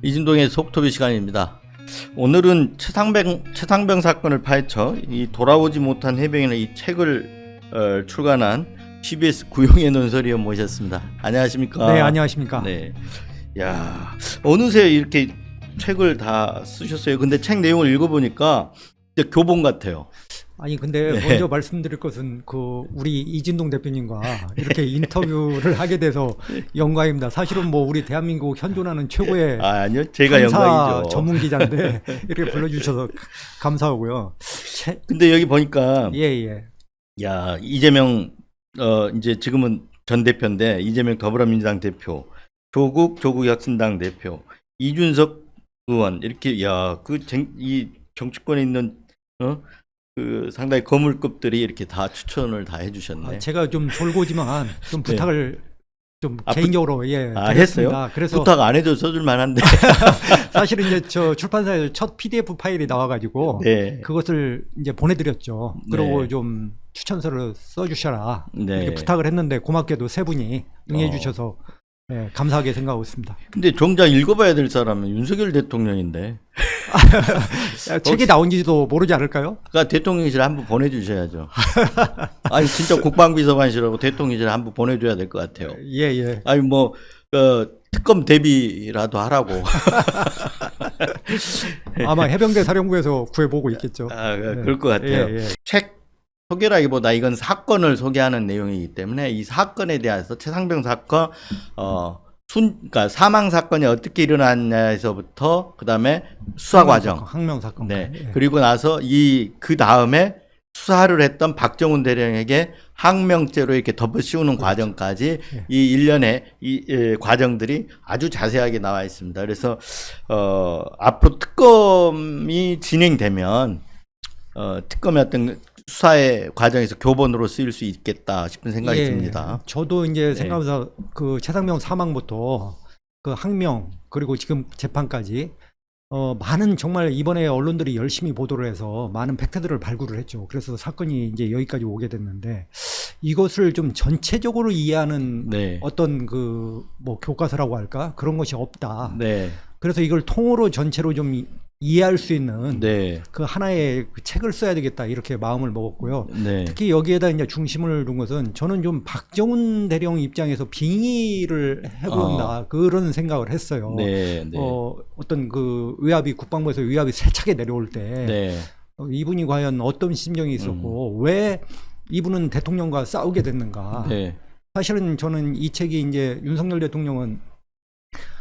이진동의 속토비 시간입니다. 오늘은 최상병 사건을 파헤쳐 이 돌아오지 못한 해병이라는 이 책을 출간한 CBS 구용의 논설위원 모셨습니다. 안녕하십니까? 네, 안녕하십니까? 네. 야, 어느새 이렇게 책을 다 쓰셨어요. 근데 책 내용을 읽어보니까 진짜 교본 같아요. 아니 근데 네. 먼저 말씀드릴 것은 우리 이진동 대표님과 이렇게 인터뷰를 하게 돼서 영광입니다. 사실은 뭐 우리 대한민국 현존하는 최고의 아니요, 제가 판사 영광이죠. 전문 기자인데 이렇게 불러주셔서 감사하고요. 근데 여기 보니까 예. 야, 이재명 이제 지금은 전 대표인데 이재명 더불어민주당 대표, 조국 혁신당 대표, 이준석 의원 이렇게 이 정치권에 있는 그 상당히 거물급들이 이렇게 다 추천을 다 해주셨네. 제가 좀 졸고지만 좀 네. 부탁을 좀 개인적으로 드렸습니다. 했어요? 그래서 부탁 안 해도 써줄 만한데. 사실은 이제 저 출판사에 첫 PDF 파일이 나와가지고 네. 그것을 이제 보내드렸죠. 그리고 네. 좀 추천서를 써주셔라 네. 이렇게 부탁을 했는데 고맙게도 세 분이 응해주셔서 네, 감사하게 생각하고 있습니다. 근데 정작 읽어봐야 될 사람은 윤석열 대통령인데. 책이 나온지도 모르지 않을까요? 그러니까 대통령실에 한번 보내주셔야죠. 아니 진짜 국방비서관실하고 대통령실에 한번 보내줘야 될 것 같아요. 예. 아니 뭐 특검 대비라도 하라고. 아마 해병대 사령부에서 구해보고 있겠죠. 그럴 것 같아요. 예. 책 소개라기보다 이건 사건을 소개하는 내용이기 때문에 이 사건에 대해서 최상병 사건 그러니까 사망 사건이 어떻게 일어났냐에서부터 그다음에 수사 과정, 항명 사건. 네. 예. 그리고 나서 그 다음에 수사를 했던 박정훈 대령에게 항명죄로 이렇게 덮어씌우는 과정까지 예. 이 일련의 과정들이 아주 자세하게 나와 있습니다. 그래서 앞으로 특검이 진행되면 특검의 어떤 수사의 과정에서 교본으로 쓰일 수 있겠다 싶은 생각이 듭니다. 저도 이제 네. 생각하면서 그 최상병 사망부터 그 항명 그리고 지금 재판까지 많은 정말 이번에 언론들이 열심히 보도를 해서 많은 팩트들을 발굴을 했죠. 그래서 사건이 이제 여기까지 오게 됐는데 이것을 좀 전체적으로 이해하는 네. 어떤 그 뭐 교과서라고 할까 그런 것이 없다. 네. 그래서 이걸 통으로 전체로 좀 이해할 수 있는 네. 그 하나의 그 책을 써야 되겠다 이렇게 마음을 먹었고요. 네. 특히 여기에다 이제 중심을 둔 것은 저는 좀 박정훈 대령 입장에서 빙의를 해본다 그런 생각을 했어요. 네. 어떤 그 위압이 국방부에서 위압이 세차게 내려올 때 네. 이분이 과연 어떤 심정이 있었고 왜 이분은 대통령과 싸우게 됐는가. 네. 사실은 저는 이 책이 이제 윤석열 대통령은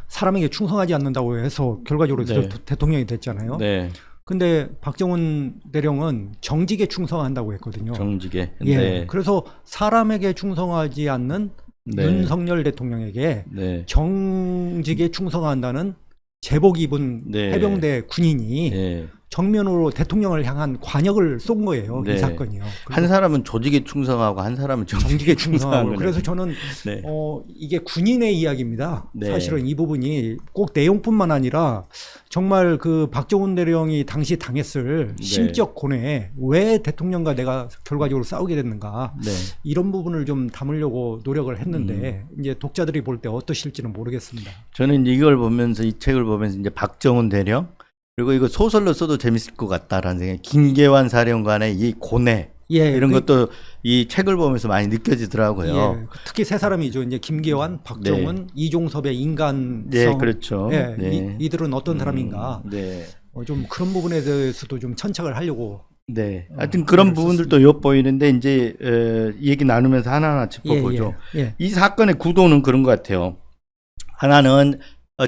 사람에게 충성하지 않는다고 해서 결과적으로 네. 대통령이 됐잖아요. 네. 근데 박정훈 대령은 정직에 충성한다고 했거든요. 정직에. 예. 네. 그래서 사람에게 충성하지 않는 네. 윤석열 대통령에게 네. 정직에 충성한다는 제복 입은 네. 해병대 군인이 네. 정면으로 대통령을 향한 관역을 쏜 거예요. 네. 이 사건이요. 한 사람은 조직에 충성하고 한 사람은 정직에 충성하고. 거네요. 그래서 저는 네. 이게 군인의 이야기입니다. 네. 사실은 이 부분이 꼭 내용뿐만 아니라 정말 그 박정훈 대령이 당시 당했을 네. 심적 고뇌에 왜 대통령과 내가 결과적으로 싸우게 됐는가 네. 이런 부분을 좀 담으려고 노력을 했는데 이제 독자들이 볼 때 어떠실지는 모르겠습니다. 저는 이걸 보면서 이 책을 보면서 이제 박정훈 대령 그리고 이거 소설로 써도 재밌을 것 같다라는 생각이 김계환 사령관의 이 고뇌 이런 것도 이 책을 보면서 많이 느껴지더라고요. 예, 특히 세 사람이죠. 이제 김계환, 박정훈, 이종섭의 인간성. 네, 그렇죠. 예, 네. 이들은 어떤 사람인가. 네. 좀 그런 부분에 대해서도 좀 천착을 하려고. 네. 하여튼 그런 부분들도 엿보이는데 이제 얘기 나누면서 하나하나 짚어보죠. 예. 이 사건의 구도는 그런 것 같아요. 하나는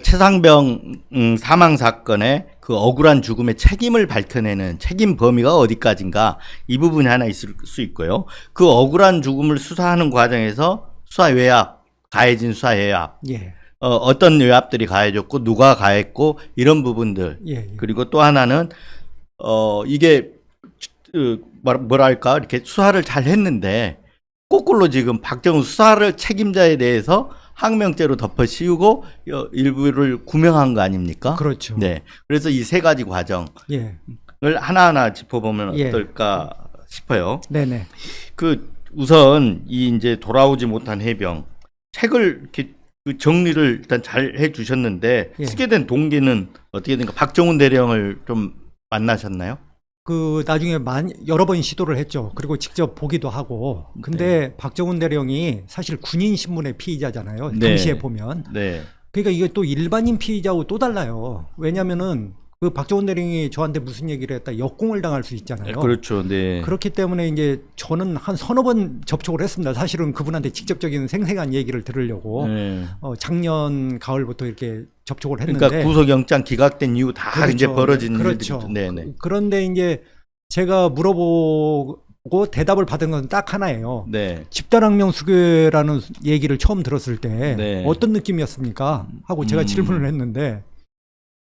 최상병 사망 사건의 그 억울한 죽음의 책임을 밝혀내는 책임 범위가 어디까지인가 이 부분이 하나 있을 수 있고요. 그 억울한 죽음을 수사하는 과정에서 수사 외압, 가해진 수사 외압, 예. 어떤 외압들이 가해졌고 누가 가했고 이런 부분들. 예. 그리고 또 하나는 이게 뭐랄까 이렇게 수사를 잘 했는데 거꾸로 지금 박정훈 수사를 책임자에 대해서 항명죄로 덮어 씌우고 일부를 구명한 거 아닙니까? 그렇죠. 네. 그래서 이 세 가지 과정을 예. 하나하나 짚어보면 예. 어떨까 싶어요. 네네. 우선 이 이제 돌아오지 못한 해병 책을 이렇게 그 정리를 일단 잘 해주셨는데 예. 쓰게 된 동기는 어떻게 된가? 박정훈 대령을 좀 만나셨나요? 그 나중에 여러 번 시도를 했죠. 그리고 직접 보기도 하고. 근데 박정훈 대령이 사실 군인 신문의 피의자잖아요. 네. 당시에 보면. 네. 그러니까 이게 또 일반인 피의자하고 또 달라요. 왜냐면은 그 박정훈 대령이 저한테 무슨 얘기를 했다 역공을 당할 수 있잖아요. 그렇죠. 네. 그렇기 때문에 이제 저는 한 서너 번 접촉을 했습니다. 사실은 그분한테 직접적인 생생한 얘기를 들으려고 네. 작년 가을부터 이렇게 접촉을 했는데 그러니까 구속영장 기각된 이후 다 그렇죠. 이제 벌어진 그렇죠. 일들이 네네. 그런데 이제 제가 물어보고 대답을 받은 건 딱 하나예요. 네. 집단항명 수괴라는 얘기를 처음 들었을 때 네. 어떤 느낌이었습니까? 하고 제가 질문을 했는데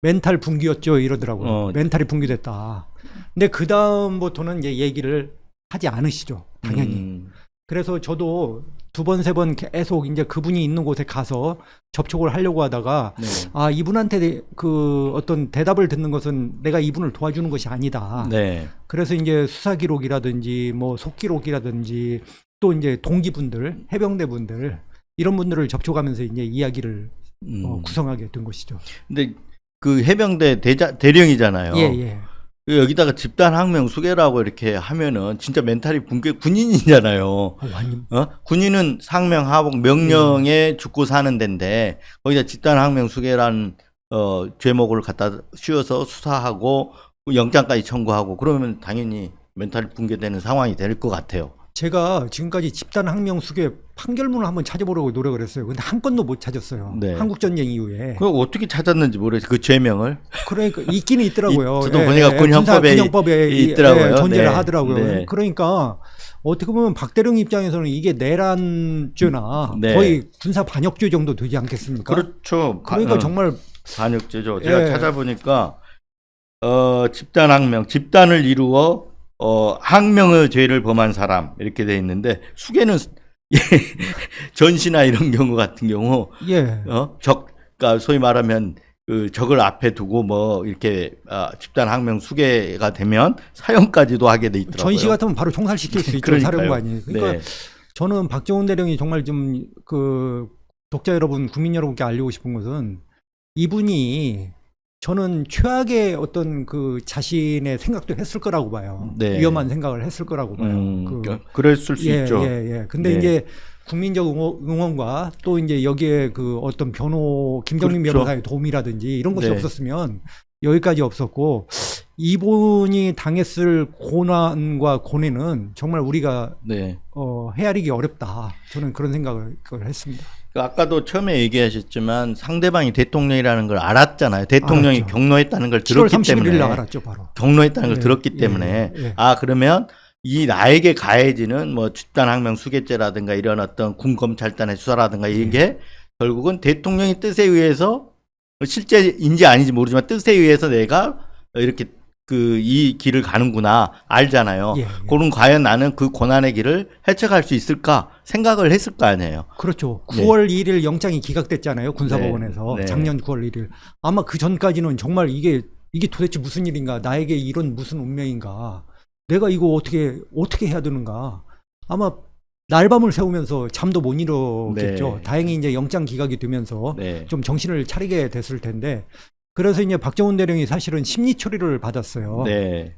멘탈 붕괴였죠 이러더라고요. 멘탈이 붕괴됐다. 근데 그 다음부터는 이제 얘기를 하지 않으시죠, 당연히. 그래서 저도 두 번, 세 번 계속 이제 그분이 있는 곳에 가서 접촉을 하려고 하다가 네. 아, 이분한테 그 어떤 대답을 듣는 것은 내가 이분을 도와주는 것이 아니다. 네. 그래서 이제 수사 기록이라든지 뭐 속기록이라든지 또 이제 동기분들, 해병대분들 이런 분들을 접촉하면서 이제 이야기를 구성하게 된 것이죠. 근데 그 해병대 대령이잖아요. 예, 예. 여기다가 집단항명 수괴라고 이렇게 하면은 진짜 멘탈이 붕괴. 군인이잖아요. 군인은 상명 하복 명령에 죽고 사는 데인데 거기다 집단항명 수괴라는 죄목을 갖다 씌워서 수사하고 영장까지 청구하고 그러면 당연히 멘탈이 붕괴되는 상황이 될 것 같아요. 제가 지금까지 집단 항명 수괴 판결문을 한번 찾아보려고 노력을 했어요. 근데 한 건도 못 찾았어요. 네. 한국전쟁 이후에. 그거 어떻게 찾았는지 모르겠어요. 그 죄명을. 그러니까 있기는 있더라고요. 저도 보니까 군형법에 있더라고요. 존재를 네. 하더라고요. 네. 그러니까 어떻게 보면 박대령 입장에서는 이게 내란죄나 네. 거의 군사 반역죄 정도 되지 않겠습니까? 그렇죠. 그러니까 정말 반역죄죠. 제가 찾아보니까 집단항명, 집단을 이루어 항명의 죄를 범한 사람 이렇게 돼 있는데 수괴는 전시나 이런 경우 같은 경우 예. 그러니까 소위 말하면 그 적을 앞에 두고 뭐 이렇게 집단항명 수괴가 되면 사형까지도 하게 돼 있더라고요. 전시 같으면 바로 총살시킬 수 있죠. 그러니까요. 사령관이. 그러니까 네. 저는 박정훈 대령이 정말 좀 그 독자 여러분, 국민 여러분께 알리고 싶은 것은 이분이 저는 최악의 어떤 그 자신의 생각도 했을 거라고 봐요. 네. 위험한 생각을 했을 거라고 봐요. 그랬을 수 있죠. 예. 근데 네. 이제 국민적 응원과 또 이제 여기에 그 어떤 김정민 그렇죠. 변호사의 도움이라든지 이런 것이 네. 없었으면 여기까지 없었고 이분이 당했을 고난과 고뇌는 정말 우리가 네. 헤아리기 어렵다. 저는 그런 생각을 했습니다. 아까도 처음에 얘기하셨지만 상대방이 대통령이라는 걸 알았잖아요. 대통령이 알았죠. 경로했다는 걸 7월 들었기 31일 때문에. 날 알았죠, 바로. 경로했다는 걸 예, 들었기 예, 때문에 예. 그러면 이 나에게 가해지는 뭐 집단항명 수괴죄라든가 이런 어떤 군검찰단의 수사라든가 이게 결국은 대통령의 뜻에 의해서 실제인지 아닌지 모르지만 뜻에 의해서 내가 이렇게 이 길을 가는구나 알잖아요. 예. 그럼 과연 나는 그 고난의 길을 헤쳐갈 수 있을까 생각을 했을 거 아니에요. 그렇죠. 9월 1일 영장이 기각됐잖아요. 군사법원에서. 네. 작년 9월 1일. 아마 그 전까지는 정말 이게 도대체 무슨 일인가? 나에게 이런 무슨 운명인가? 내가 이거 어떻게 해야 되는가? 아마 날밤을 새우면서 잠도 못 이뤘겠죠. 네. 다행히 이제 영장 기각이 되면서 네. 좀 정신을 차리게 됐을 텐데 그래서 이제 박정훈 대령이 사실은 심리 처리를 받았어요. 네.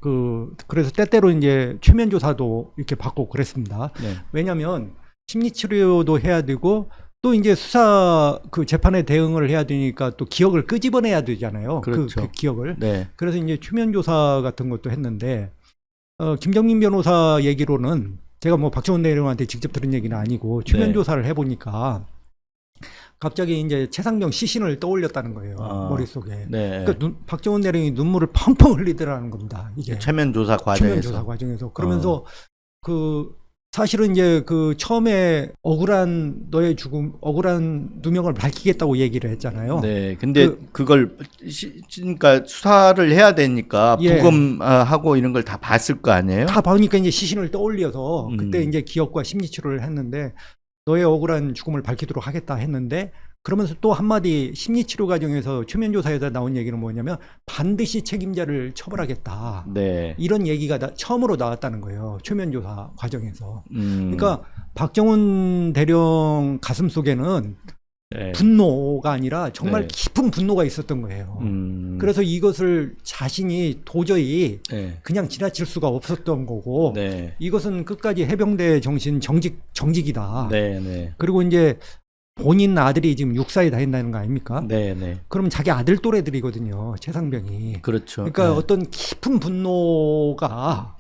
그래서 때때로 이제 최면 조사도 이렇게 받고 그랬습니다. 네. 왜냐하면 심리 치료도 해야 되고 또 이제 수사 재판에 대응을 해야 되니까 또 기억을 끄집어내야 되잖아요. 그렇죠. 그 기억을. 네. 그래서 이제 최면 조사 같은 것도 했는데 김정민 변호사 얘기로는 제가 뭐 박정훈 대령한테 직접 들은 얘기는 아니고 최면 네. 조사를 해보니까 갑자기 이제 최상병 시신을 떠올렸다는 거예요. 머릿속에. 네. 그러니까 박정훈 대령이 눈물을 펑펑 흘리더라는 겁니다. 이게 최면 조사 과정에서. 최면 조사 과정에서. 그러면서 사실은 이제 처음에 억울한 너의 죽음, 억울한 누명을 밝히겠다고 얘기를 했잖아요. 네. 근데 그걸 그러니까 수사를 해야 되니까 예. 부검하고 이런 걸 다 봤을 거 아니에요? 다 보니까 이제 시신을 떠올려서 그때 이제 기억과 심리 치료를 했는데 너의 억울한 죽음을 밝히도록 하겠다 했는데 그러면서 또 한마디 심리치료 과정에서 최면조사에서 나온 얘기는 뭐냐면 반드시 책임자를 처벌하겠다. 네. 이런 얘기가 처음으로 나왔다는 거예요. 최면조사 과정에서. 그러니까 박정훈 대령 가슴 속에는 네. 분노가 아니라 정말 네. 깊은 분노가 있었던 거예요. 음. 그래서 이것을 자신이 도저히 네. 그냥 지나칠 수가 없었던 거고 네. 이것은 끝까지 해병대 정신 정직이다. 네. 네. 그리고 이제 본인 아들이 지금 육사에 다닌다는 거 아닙니까? 네. 네. 그럼 자기 아들 또래들이거든요. 최상병이. 그렇죠. 그러니까 네. 어떤 깊은 분노가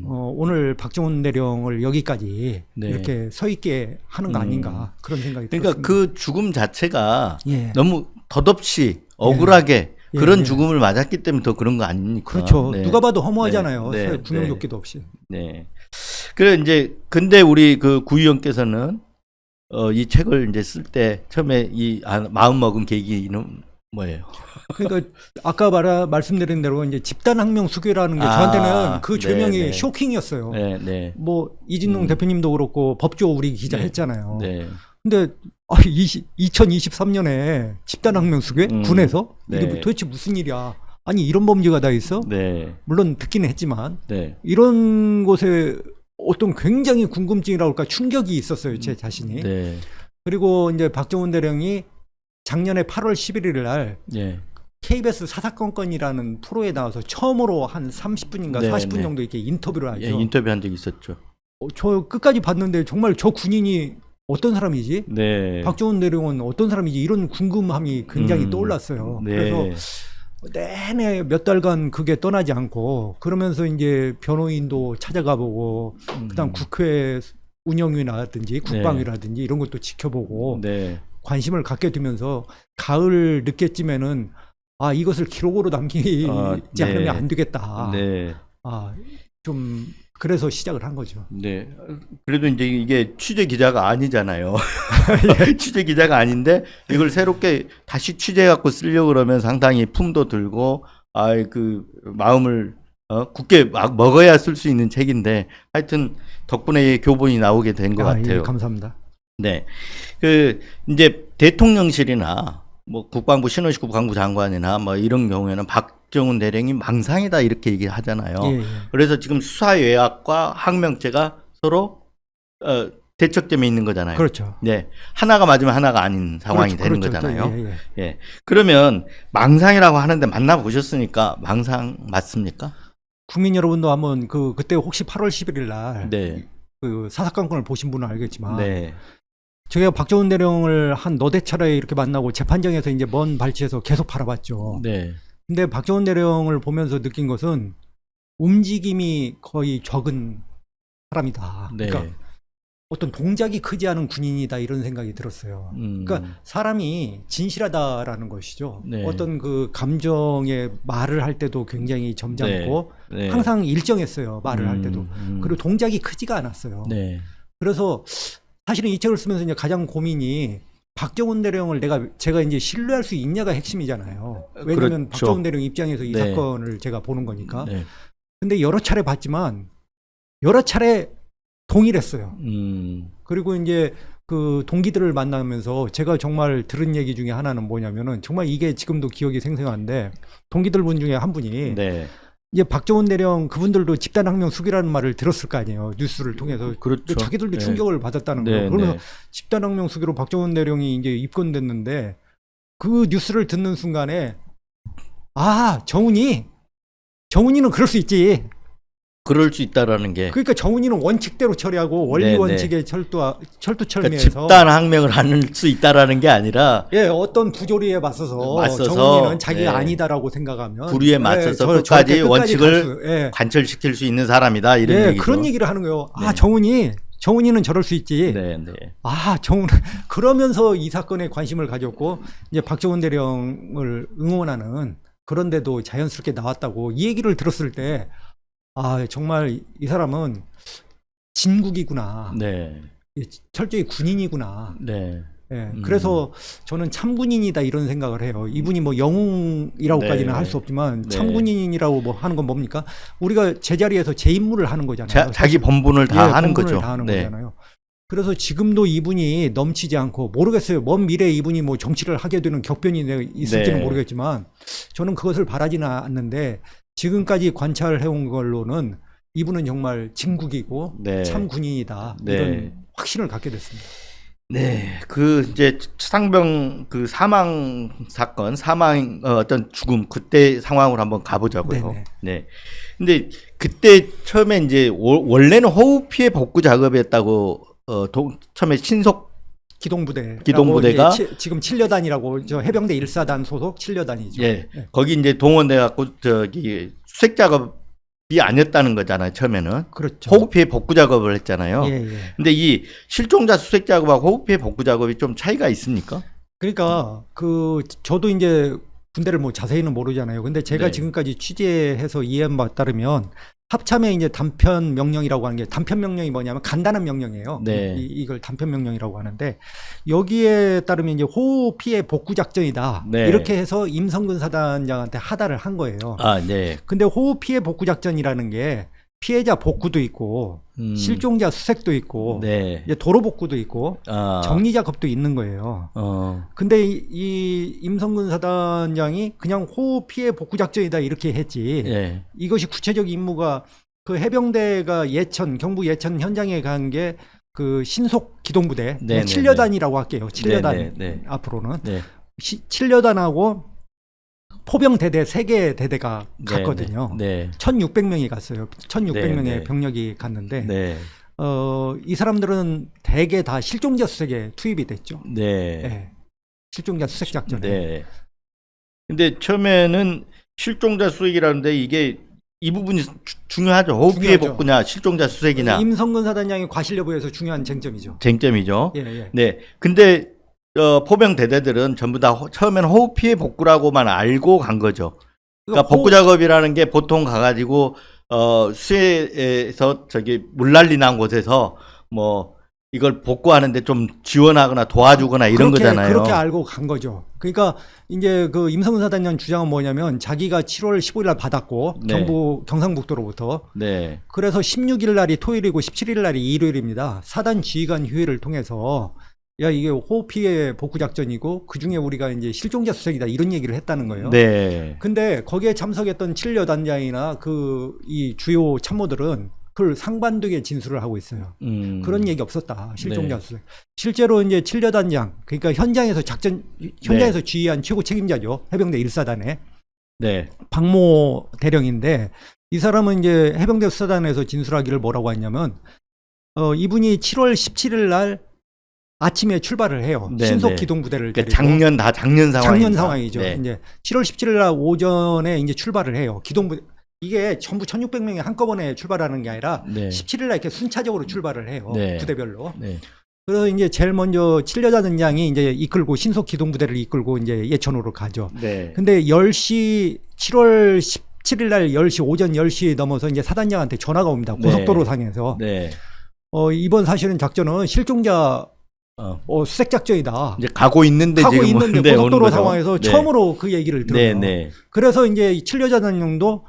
오늘 박정훈 대령을 여기까지 네. 이렇게 서 있게 하는 거 아닌가 그런 생각이 그러니까 들었습니다. 그 죽음 자체가 예. 너무 덧없이 억울하게 예, 그런 예. 죽음을 맞았기 때문에 더 그런 거 아닙니까? 그렇죠. 네. 누가 봐도 허무하잖아요. 네, 네, 구명조끼도 없이. 네. 그래 이제 근데 우리 그 구의원께서는 이 책을 이제 쓸 때 처음에 마음 먹은 계기는 뭐예요? 그러니까 아까 말씀드린 대로 이제 집단항명 수괴라는 게 저한테는 그 죄명이 네, 네. 쇼킹이었어요. 네, 네. 뭐 이진동 대표님도 그렇고 법조 우리 기자 네. 했잖아요. 네. 근데 2023년에 집단항명 수괴 군에서 네. 이게 도대체 무슨 일이야? 아니 이런 범죄가 다 있어? 네. 물론 듣기는 했지만 네. 이런 곳에 어떤 굉장히 궁금증이라고 할까 충격이 있었어요 제 자신이. 네. 그리고 이제 박정훈 대령이 작년에 8월 11일 날 네. KBS 사사건건이라는 프로에 나와서 처음으로 한 30분인가 네, 40분 네. 정도 이렇게 인터뷰를 하죠. 예, 인터뷰한 적 있었죠. 저 끝까지 봤는데 정말 저 군인이 어떤 사람이지? 네. 박정훈 대령은 어떤 사람이지? 이런 궁금함이 굉장히 떠올랐어요. 네. 그래서 내내 몇 달간 그게 떠나지 않고 그러면서 이제 변호인도 찾아가 보고 그다음 국회 운영위라든지 국방위라든지 이런 것도 지켜보고 네. 관심을 갖게 되면서 가을 늦게쯤에는 아 이것을 기록으로 남기지 네. 않으면 안 되겠다. 네. 좀 그래서 시작을 한 거죠. 네. 그래도 이제 이게 취재 기자가 아니잖아요. 취재 기자가 아닌데 이걸 새롭게 다시 취재해 갖고 쓰려고 그러면 상당히 품도 들고 그 마음을 굳게 막 먹어야 쓸 수 있는 책인데 하여튼 덕분에 교본이 나오게 된 것 같아요. 예, 감사합니다. 네. 그 이제 대통령실이나 뭐 국방부 신원식 국방부 장관이나 뭐 이런 경우에는 박정훈 대령이 망상이다 이렇게 얘기하잖아요. 예, 예. 그래서 지금 수사 외압과 항명죄가 서로 대척점에 있는 거잖아요. 그렇죠. 네. 하나가 맞으면 하나가 아닌 상황이 그렇죠, 되는 그렇죠. 거잖아요. 예, 예. 예. 그러면 망상이라고 하는데 만나 보셨으니까 망상 맞습니까? 국민 여러분도 한번 그때 혹시 8월 11일 날 네. 그 사사건건을 보신 분은 알겠지만 네. 제가 박정훈 대령을 한 너댓 차례 이렇게 만나고 재판장에서 이제 먼 발치에서 계속 바라봤죠. 네. 근데 박정훈 대령을 보면서 느낀 것은 움직임이 거의 적은 사람이다. 네. 그러니까 어떤 동작이 크지 않은 군인이다 이런 생각이 들었어요. 그러니까 사람이 진실하다라는 것이죠. 네. 어떤 그 감정의 말을 할 때도 굉장히 점잖고 네. 항상 일정했어요. 말을 할 때도. 그리고 동작이 크지가 않았어요. 네. 그래서 사실은 이 책을 쓰면서 이제 가장 고민이 박정훈 대령을 제가 이제 신뢰할 수 있냐가 핵심이잖아요. 왜냐하면 그렇죠. 박정훈 대령 입장에서 이 네. 사건을 제가 보는 거니까. 네. 근데 여러 차례 봤지만 여러 차례 동일했어요. 그리고 이제 그 동기들을 만나면서 제가 정말 들은 얘기 중에 하나는 뭐냐면은 정말 이게 지금도 기억이 생생한데 동기들 분 중에 한 분이 네. 이제 박정훈 대령 그분들도 집단항명 수기라는 말을 들었을 거 아니에요. 뉴스를 통해서. 그렇죠. 자기들도 네. 충격을 받았다는 네, 거예요. 그러면서 네. 집단항명 수기로 박정훈 대령이 이제 입건됐는데 그 뉴스를 듣는 순간에 정훈이는 그럴 수 있지. 그럴 수 있다라는 게 그러니까 정훈이는 원칙대로 처리하고 원리 네, 원칙에 그러니까 철두철미해서 집단 항명을 할 수 있다라는 게 아니라 어떤 부조리에 맞서서 맞서서, 정훈이는 자기가 네. 아니다라고 생각하면 불의에 맞서서 끝까지 저렇게 원칙을 관철시킬 수 있는 사람이다 이런 얘기죠. 그런 얘기를 하는 거예요. 네. 정훈이는 저럴 수 있지. 네, 네. 정훈 그러면서 이 사건에 관심을 가졌고 이제 박정훈 대령을 응원하는 그런데도 자연스럽게 나왔다고 이 얘기를 들었을 때 정말 이 사람은 진국이구나. 네. 철저히 군인이구나. 네. 그래서 저는 참군인이다 이런 생각을 해요. 이분이 뭐 영웅이라고까지는 네. 할 수 없지만 네. 참군인이라고 뭐 하는 건 뭡니까? 우리가 제자리에서 제 임무를 하는 거잖아요. 자기 본분을 다 하는 본분을 거죠. 다 하는 네. 거잖아요. 그래서 지금도 이분이 넘치지 않고 모르겠어요. 먼 미래에 이분이 뭐 정치를 하게 되는 격변이 있을지는 네. 모르겠지만 저는 그것을 바라지는 않는데 지금까지 관찰해온 걸로는 이분은 정말 진국이고 네. 참 군인이다 네. 이런 확신을 갖게 됐습니다. 네, 그 이제 최상병 그 사망 사건, 어떤 죽음 그때 상황으로 한번 가보자고요. 네네. 네. 근데 그때 처음에 이제 원래는 호흡 피해 복구 작업이었다고 처음에 신속 기동부대. 기동부대가 지금 7여단이라고 저 해병대 1사단 소속 7여단이죠. 예, 거기 이제 동원돼 갖고 저기 수색 작업이 아니었다는 거잖아요, 처음에는. 그렇죠. 호흡 피해 복구 작업을 했잖아요. 예, 예. 근데 이 실종자 수색 작업하고 호흡 피해 복구 작업이 좀 차이가 있습니까? 그러니까 저도 이제 군대를 뭐 자세히는 모르잖아요. 근데 제가 네. 지금까지 취재해서 이해한 바 따르면 합참의 이제 단편 명령이라고 하는 게 단편 명령이 뭐냐면 간단한 명령이에요. 네. 이걸 단편 명령이라고 하는데 여기에 따르면 이제 호우 피해 복구 작전이다. 네. 이렇게 해서 임성근 사단장한테 하달을 한 거예요. 아, 네. 근데 호우 피해 복구 작전이라는 게 피해자 복구도 있고 실종자 수색도 있고 네. 이제 도로 복구도 있고 아, 정리 작업도 있는 거예요. 근데 이 임성근 사단장이 그냥 호우 피해 복구 작전이다 이렇게 했지. 예. 이것이 구체적 임무가 그 해병대가 경북 예천 현장에 간 게 그 신속 기동부대 네, 7여단이라고 할게요. 7여단 네, 네. 앞으로는 네. 7여단하고 포병 대대 3개 대대가 네, 갔거든요. 네. 1,600명이 갔어요. 1,600명의 네, 네. 병력이 갔는데 네. 이 사람들은 대개 다 실종자 수색에 투입이 됐죠. 네. 네. 실종자 수색 작전에. 네. 근데 처음에는 실종자 수색이라는데 이게 이 부분이 중요하죠. 호흡 피해 중요하죠. 복구냐, 실종자 수색이냐. 임성근 사단장이 과실 여부에서 중요한 쟁점이죠. 쟁점이죠. 예, 예. 네. 근데 포병 대대들은 전부 다 처음에는 호흡 피해 복구라고만 알고 간 거죠. 그러니까 복구 작업이라는 게 보통 가가지고 수해에서 저기 물난리 난 곳에서 뭐 이걸 복구하는데 좀 지원하거나 도와주거나 이런 거잖아요. 그렇게 알고 간 거죠. 그러니까 이제 그 임성근 사단장 주장은 뭐냐면 자기가 7월 15일 날 받았고 네. 경상북도로부터 네. 그래서 16일 날이 토요일이고 17일 날이 일요일입니다. 사단 지휘관 휴회를 통해서 야 이게 호흡 피해 복구 작전이고 그 중에 우리가 이제 실종자 수색이다 이런 얘기를 했다는 거예요. 네. 근데 거기에 참석했던 7여단장이나 이 주요 참모들은 그걸 상반되게 진술을 하고 있어요. 그런 얘기 없었다. 실종자 네. 수색. 실제로 이제 7여단장, 그러니까 현장에서 지휘한 최고 책임자죠. 해병대 1사단에. 네. 박모 대령인데 이 사람은 이제 해병대 수사단에서 진술하기를 뭐라고 했냐면 이분이 7월 17일 날 아침에 출발을 해요. 네, 신속 네. 기동부대를 그러니까 데리고. 작년 상황. 작년 상황이죠. 네. 이제 7월 17일 날 오전에 이제 출발을 해요. 기동부대. 이게 전부 1,600명이 한꺼번에 출발하는 게 아니라 네. 17일 날 이렇게 순차적으로 출발을 해요. 네. 부대별로. 네. 그래서 이제 제일 먼저 7여단장이 이제 이끌고 신속 기동부대를 이끌고 이제 예천으로 가죠. 네. 근데 10시 7월 17일 날 10시 오전 10시 넘어서 이제 사단장한테 전화가 옵니다. 고속도로 상에서. 네. 이번 사실은 작전은 실종자 수색 작전이다. 이제 가고 있는데 하고 지금 있는데 네, 고속도로 오는 거죠. 상황에서 네. 처음으로 그 얘기를 들어요. 네, 네. 그래서 이제 7여단장도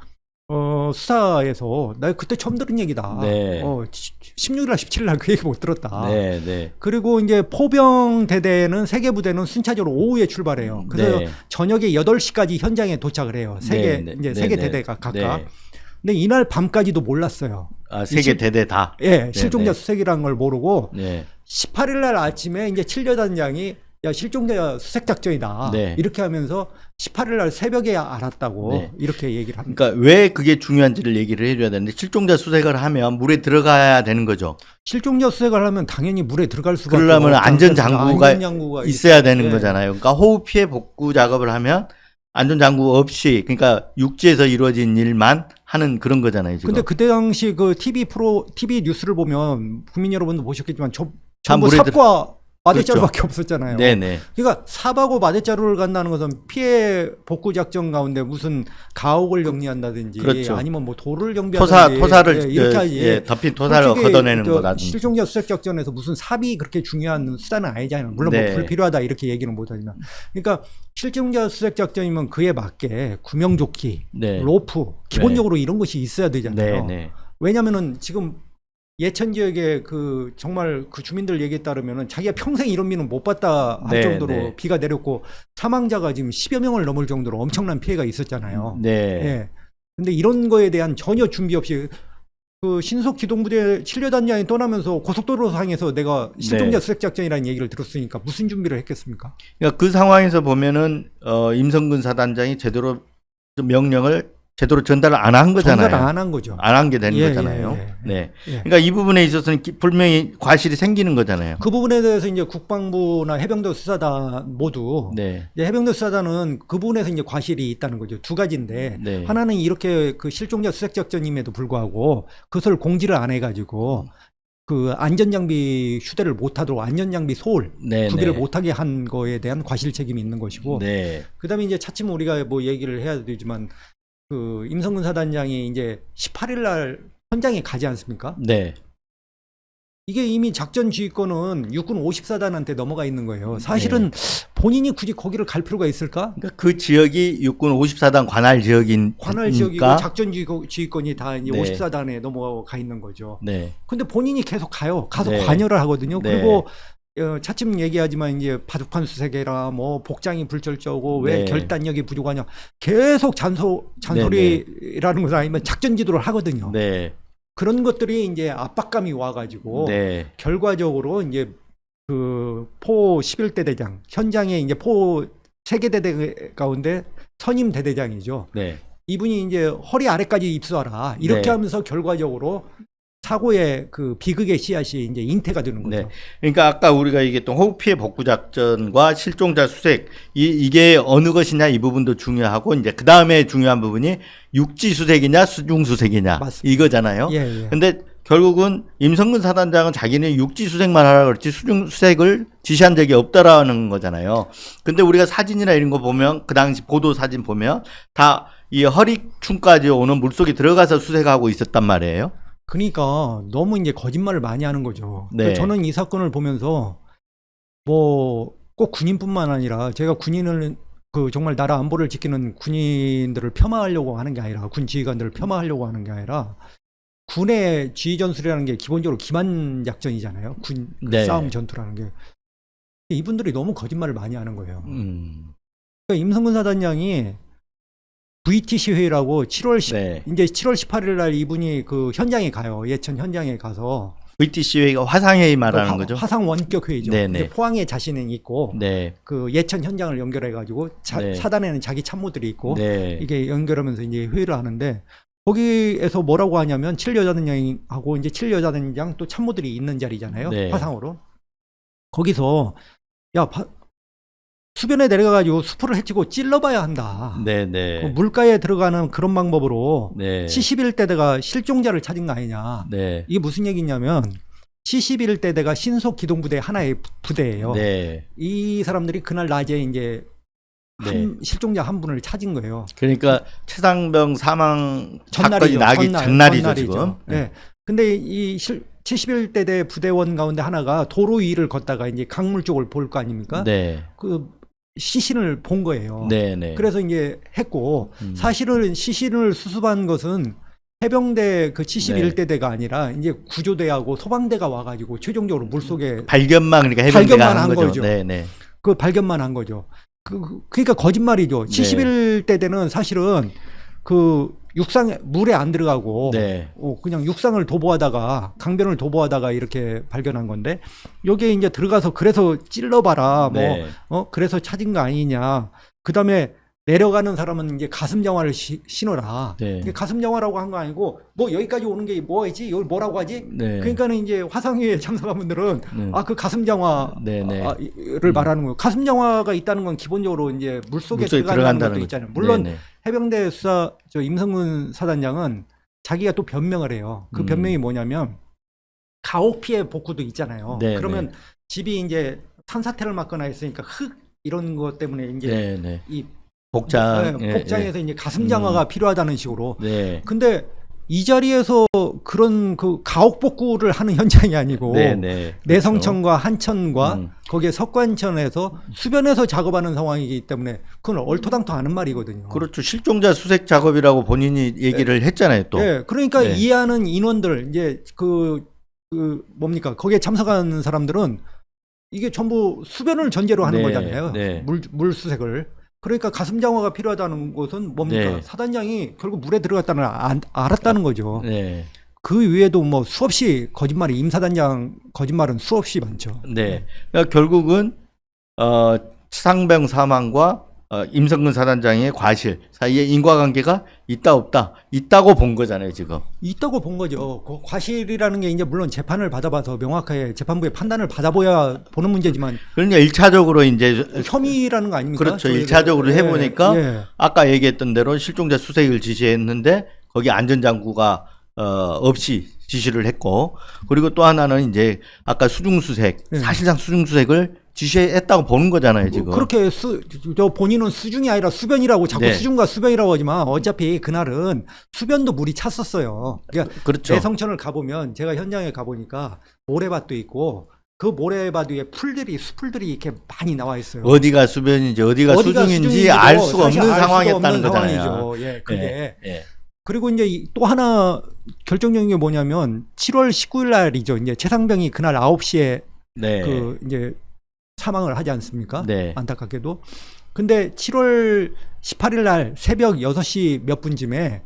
수사에서 나 그때 처음 들은 얘기다. 네. 16일 날 17일 날 그 얘기 못 들었다. 네, 네. 그리고 이제 포병 대대는 3개 부대는 순차적으로 오후에 출발해요. 그래서 네. 저녁에 8시까지 현장에 도착을 해요. 네, 네, 이제 네, 3개 네. 대대가 각각. 네. 근데 이날 밤까지도 몰랐어요. 아, 세계 대대 다. 예, 실종자 네. 수색이라는 걸 모르고 네. 18일 날 아침에 이제 7여단장이 야 실종자 수색 작전이다. 네. 이렇게 하면서 18일 날 새벽에 알았다고 네. 이렇게 얘기를 합니다. 그러니까 왜 그게 중요한지를 얘기를 해줘야 되는데 실종자 수색을 하면 물에 들어가야 되는 거죠. 실종자 수색을 하면 당연히 물에 들어갈 수밖에 그러려면 없죠. 안전장구가 있어야 되는 네. 거잖아요. 그러니까 호흡 피해 복구 작업을 하면 안전장구 없이 그러니까 육지에서 이루어진 일만 하는 그런 거잖아요. 지금. 근데 그때 당시 그 TV 뉴스를 보면 국민 여러분도 보셨겠지만 다 전부 물에 삽과 마대자루밖에 없었잖아요. 네네. 그러니까 삽하고 마대자루를 간다는 것은 피해 복구 작전 가운데 무슨 가옥을 정리한다든지 그렇죠. 아니면 뭐 돌을 정비한다든지 토사를 이렇게 하지. 덮인 토사를 솔직히 걷어내는 거라든지. 실종자 수색 작전에서 무슨 삽이 그렇게 중요한 수단은 아니잖아요. 물론 네. 뭐 불필요하다 이렇게 얘기는 못하지만, 그러니까 실종자 수색 작전이면 그에 맞게 구명조끼, 네. 로프 기본적으로 이런 것이 있어야 되잖아요. 네. 왜냐하면은 지금 예천 지역의 그 정말 그 주민들 얘기에 따르면은 자기가 평생 이런 비는 못 봤다 할 네, 정도로 네. 비가 내렸고 사망자가 지금 10여 명을 넘을 정도로 엄청난 피해가 있었잖아요. 네. 예. 근데 이런 거에 대한 전혀 준비 없이 그 신속 기동부대 7여단장이 떠나면서 고속도로 상에서 내가 실종자 수색 작전이라는 얘기를 들었으니까 무슨 준비를 했겠습니까? 그러니까 그 상황에서 보면은 임성근 사단장이 제대로 명령을 제대로 전달을 안 한 거잖아요. 전달 안 한 거죠. 안 한 게 되는 예, 거잖아요. 예, 예, 네. 예. 그러니까 이 부분에 있어서는 분명히 과실이 생기는 거잖아요. 그 부분에 대해서 이제 국방부나 해병대 수사단 모두 네. 이제 해병대 수사단은 그 부분에서 이제 과실이 있다는 거죠. 두 가지인데 네. 하나는 이렇게 그 실종자 수색 작전임에도 불구하고 그것을 공지를 안 해가지고 그 안전장비 휴대를 못하도록 안전장비 소홀 네, 구비를 네. 못하게 한 거에 대한 과실 책임이 있는 것이고 네. 그다음에 이제 차츰 우리가 뭐 얘기를 해야 되지만 그 임성근 사단장이 이제 18일 날 현장에 가지 않습니까? 네. 이게 이미 작전 지휘권은 육군 54단한테 넘어가 있는 거예요. 사실은 본인이 굳이 거기를 갈 필요가 있을까? 그러니까 그 지역이 육군 54단 관할 지역인 관할 지역이고 작전 지휘권이 다 이제 네. 54단에 넘어가 있는 거죠. 네. 근데 본인이 계속 가요. 가서 네. 관여를 하거든요. 네. 그리고 차츰 얘기하지만 이제 바둑판 수색해라, 뭐 복장이 불철저고 왜 네. 결단력이 부족하냐, 계속 잔소리라는 것은 아니면 작전 지도를 하거든요. 네. 그런 것들이 이제 압박감이 와가지고 네. 결과적으로 이제 그 포 11대 대장 현장에 이제 포 3개 대대 가운데 선임 대대장이죠. 네. 이분이 이제 허리 아래까지 입수하라 이렇게 네. 하면서 결과적으로 사고의 그 비극의 씨앗이 이제 잉태가 되는 거죠. 네. 그러니까 아까 우리가 얘기했던 호우 피해 복구 작전과 실종자 수색 이게 어느 것이냐 이 부분도 중요하고 이제 그 다음에 중요한 부분이 육지 수색이냐 수중 수색이냐 맞습니다. 이거잖아요. 예, 예. 근데 결국은 임성근 사단장은 자기는 육지 수색만 하라 그랬지 수중 수색을 지시한 적이 없다라는 거잖아요. 근데 우리가 사진이나 이런 거 보면 그 당시 보도 사진 보면 다 이 허리춤까지 오는 물속에 들어가서 수색하고 있었단 말이에요. 그러니까 너무 이제 거짓말을 많이 하는 거죠. 네. 저는 이 사건을 보면서 뭐 꼭 군인뿐만 아니라 제가 군인을 그 정말 나라 안보를 지키는 군인들을 폄하하려고 하는 게 아니라 군 지휘관들을 폄하하려고 하는 게 아니라 군의 지휘 전술이라는 게 기본적으로 기만 작전이잖아요. 군 네. 싸움 전투라는 게 이분들이 너무 거짓말을 많이 하는 거예요. 음. 그러니까 임성근 사단장이 VTC 회의라고 7월 10 네. 이제 7월 18일 날 이분이 그 현장에 가요. 예천 현장에 가서 VTC 회의가 화상회의 말하는 거죠. 화상 원격 회의죠. 네네. 이제 포항에 자신은 있고 네. 그 예천 현장을 연결해 가지고 네. 사단에는 자기 참모들이 있고 네. 이게 연결하면서 이제 회의를 하는데 거기에서 뭐라고 하냐면 7여자단장하고 이제 7여자단장 또 참모들이 있는 자리잖아요. 네. 화상으로. 거기서 야 수변에 내려가가지고 수풀을 헤치고 찔러봐야 한다. 네. 그 네. 물가에 들어가는 그런 방법으로 네. 71대대가 실종자를 찾은 거 아니냐. 네. 이게 무슨 얘기냐면 71대대가 신속 기동부대 하나의 부대예요. 네. 이 사람들이 그날 낮에 이제 실종자 한 분을 찾은 거예요. 그러니까 최상병 사망 사건이 나기 전날이죠, 전날이죠. 지금. 네. 근데 이 71대대 부대원 가운데 하나가 도로 위를 걷다가 이제 강물 쪽을 볼 거 아닙니까? 네. 그 시신을 본 거예요. 네, 네. 그래서 이제 했고 사실은 시신을 수습한 것은 해병대 그 71대대가 아니라 이제 구조대하고 소방대가 와가지고 최종적으로 물속에 발견만 그러니까 해병대가 발견만 한 한 거죠. 거죠. 네, 네. 그 발견만 한 거죠. 그러니까 거짓말이죠. 71대대는 사실은 그 육상 물에 안 들어가고 네. 그냥 육상을 도보하다가 강변을 도보하다가 이렇게 발견한 건데 여기에 이제 들어가서 그래서 찔러봐라 네. 그래서 찾은 거 아니냐. 그다음에 내려가는 사람은 이제 가슴 장화를 신어라. 네. 이게 가슴 장화라고 한 거 아니고 뭐 여기까지 오는 게 뭐지? 여기 뭐라고 하지? 네. 그러니까는 이제 화상회의에 참석한 분들은 그 가슴 장화를 네, 네. 말하는 거예요. 가슴 장화가 있다는 건 기본적으로 이제 물속에 들어간다는 것도 있잖아요. 물론 네, 네. 해병대 수사 임성근 사단장은 자기가 또 변명을 해요. 그 변명이 뭐냐면 가옥 피해 복구도 있잖아요. 네, 그러면 네. 집이 이제 산사태를 맞거나 했으니까 흙 이런 것 때문에 이제 네, 네. 이 복장 복장에서 이제 가슴 장화가 필요하다는 식으로. 네. 근데 이 자리에서 그런 그 가옥 복구를 하는 현장이 아니고 네, 네. 내성천과 한천과 음. 거기에 석관천에서 수변에서 작업하는 상황이기 때문에 그건 얼토당토하는 말이거든요. 그렇죠. 실종자 수색 작업이라고 본인이 얘기를 했잖아요, 또. 네, 그러니까 네. 이해하는 인원들 이제 그 뭡니까 거기에 참석하는 사람들은 이게 전부 수변을 전제로 하는 네, 거잖아요. 네. 물 수색을. 그러니까 가슴 장화가 필요하다는 것은 뭡니까? 네. 사단장이 결국 물에 들어갔다는 알았다는 거죠. 네. 그 외에도 뭐 수없이 거짓말이 임사단장 거짓말은 수없이 많죠. 네. 그러니까 결국은 최상병 사망과 임성근 사단장의 과실 사이에 인과관계가 있다 없다 있다고 본 거잖아요 지금. 있다고 본 거죠. 그 과실이라는 게 이제 물론 재판을 받아봐서 명확하게 재판부의 판단을 받아봐야 보는 문제지만 그러니까 1차적으로 이제 혐의라는 거 아닙니까? 그렇죠. 저희가. 1차적으로 해보니까 예. 아까 얘기했던 대로 실종자 수색을 지시했는데 거기 안전장구가 없이 지시를 했고, 그리고 또 하나는 이제 아까 수중수색, 예. 사실상 수중수색을 지시했다고 보는 거잖아요 지금. 그렇게 저 본인은 수중이 아니라 수변이라고 자꾸 네. 수중과 수변이라고 하지만 어차피 그날은 수변도 물이 찼었어요. 그러니까 그렇죠. 대성천을 가보면 제가 현장에 가보니까 모래밭도 있고 그 모래밭 위에 수풀들이 이렇게 많이 나와 있어요. 어디가 수변인지 어디가 수중인지 알 수가 없는 상황이었다는 거잖아요. 상황이죠. 예, 그게. 예. 그리고 이제 또 하나 결정적인 게 뭐냐면 7월 19일 날이죠. 이제 최상병이 그날 9시에 네. 그 이제 사망을 하지 않습니까? 네. 안타깝게도. 근데 7월 18일 날 새벽 6시 몇 분쯤에